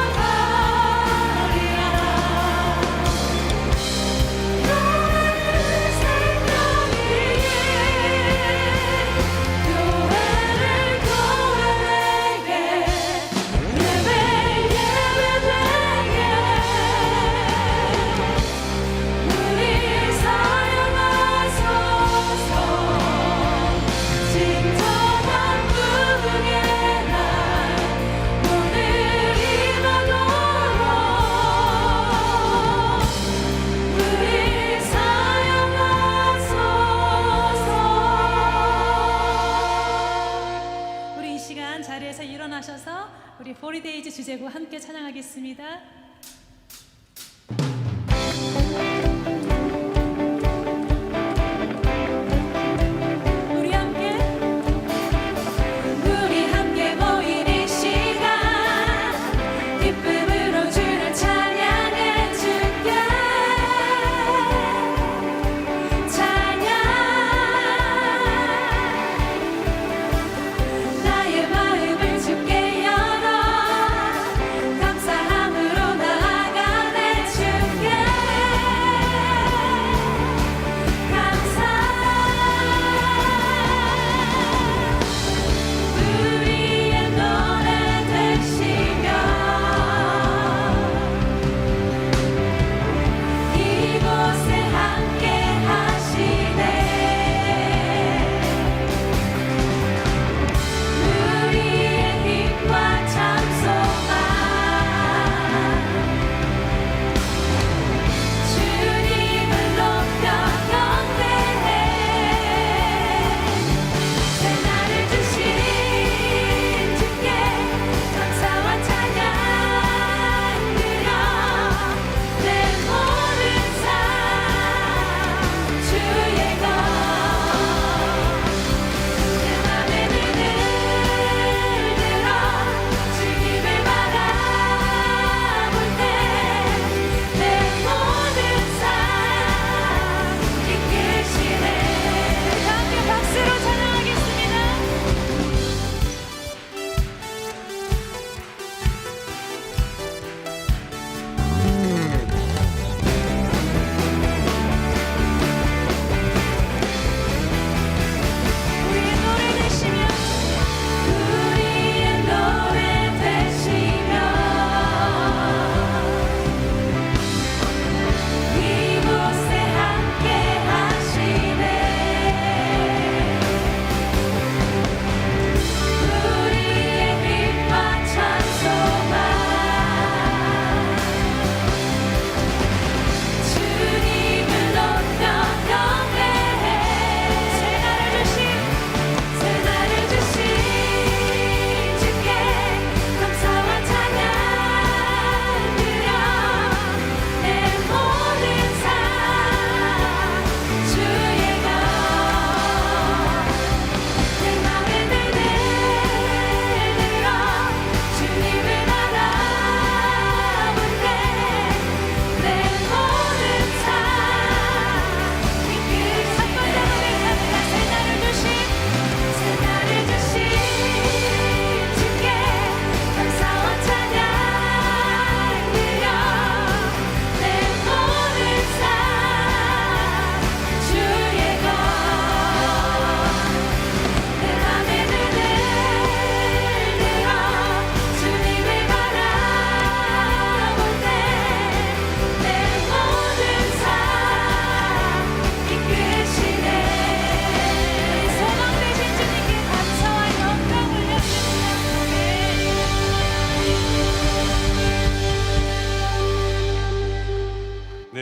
Speaker 3: 너를 생명이 교회를 교회되게, 예배를 예배되게 우리 사용하소서. 진정한 부흥의 날 오늘 임하도록 우리 사용하소서. 우리 이 시간 자리에서 일어나셔서 우리 포리데이즈 주제곡 함께 찬양하겠습니다. 우리 함께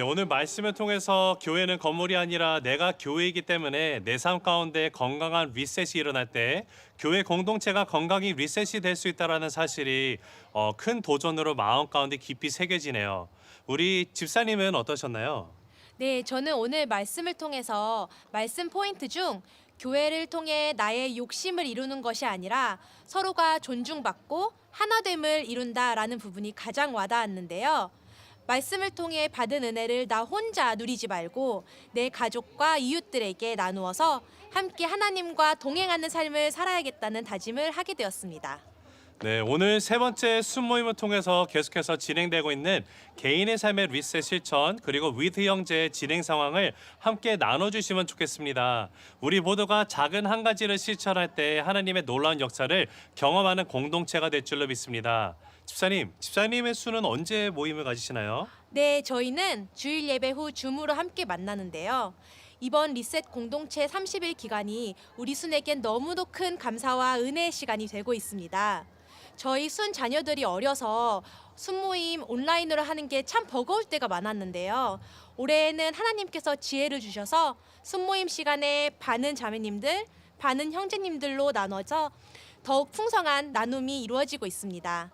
Speaker 1: 오늘 말씀을 통해서 교회는 건물이 아니라 내가 교회이기 때문에 내 삶 가운데 건강한 리셋이 일어날 때 교회 공동체가 건강히 리셋이 될 수 있다는 사실이 큰 도전으로 마음 가운데 깊이 새겨지네요. 우리 집사님은 어떠셨나요?
Speaker 2: 네, 저는 오늘 말씀을 통해서 말씀 포인트 중 교회를 통해 나의 욕심을 이루는 것이 아니라 서로가 존중받고 하나됨을 이룬다라는 부분이 가장 와닿았는데요. 말씀을 통해 받은 은혜를 나 혼자 누리지 말고 내 가족과 이웃들에게 나누어서 함께 하나님과 동행하는 삶을 살아야겠다는 다짐을 하게 되었습니다.
Speaker 1: 네, 오늘 세 번째 순모임을 통해서 계속해서 진행되고 있는 개인의 삶의 리셋 실천 그리고 위드 형제의 진행 상황을 함께 나눠주시면 좋겠습니다. 우리 모두가 작은 한 가지를 실천할 때 하나님의 놀라운 역사를 경험하는 공동체가 될 줄로 믿습니다. 집사님의 수는 언제 모임을 가지시나요?
Speaker 2: 네, 저희는 주일 예배 후 줌으로 함께 만나는데요. 이번 리셋 공동체 30일 기간이 우리 순에겐 너무도 큰 감사와 은혜의 시간이 되고 있습니다. 저희 순 자녀들이 어려서 순모임 온라인으로 하는 게 참 버거울 때가 많았는데요. 올해에는 하나님께서 지혜를 주셔서 순모임 시간에 반은 자매님들, 반은 형제님들로 나눠져 더욱 풍성한 나눔이 이루어지고 있습니다.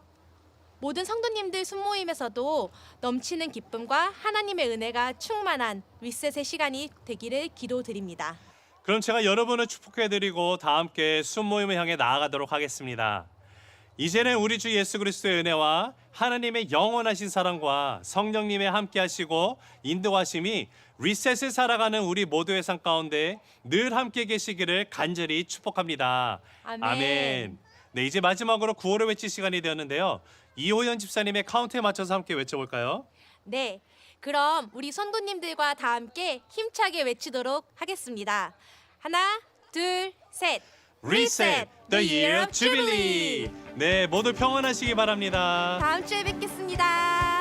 Speaker 2: 모든 성도님들 순모임에서도 넘치는 기쁨과 하나님의 은혜가 충만한 리셋의 시간이 되기를 기도드립니다.
Speaker 1: 그럼 제가 여러분을 축복해드리고 다 함께 순모임을 향해 나아가도록 하겠습니다. 이제는 우리 주 예수 그리스도의 은혜와 하나님의 영원하신 사랑과 성령님의 함께하시고 인도하심이 리셋을 살아가는 우리 모두의 삶 가운데 늘 함께 계시기를 간절히 축복합니다.
Speaker 2: 아멘.
Speaker 1: 네, 이제 마지막으로 구호를 외칠 시간이 되었는데요. 이호연 집사님의 카운트에 맞춰서 함께 외쳐볼까요?
Speaker 2: 네, 그럼 우리 성도님들과 다 함께 힘차게 외치도록 하겠습니다. 하나, 둘, 셋.
Speaker 1: Reset the Year of Jubilee. 네, 모두 평안하시기 바랍니다.
Speaker 2: 다음 주에 뵙겠습니다.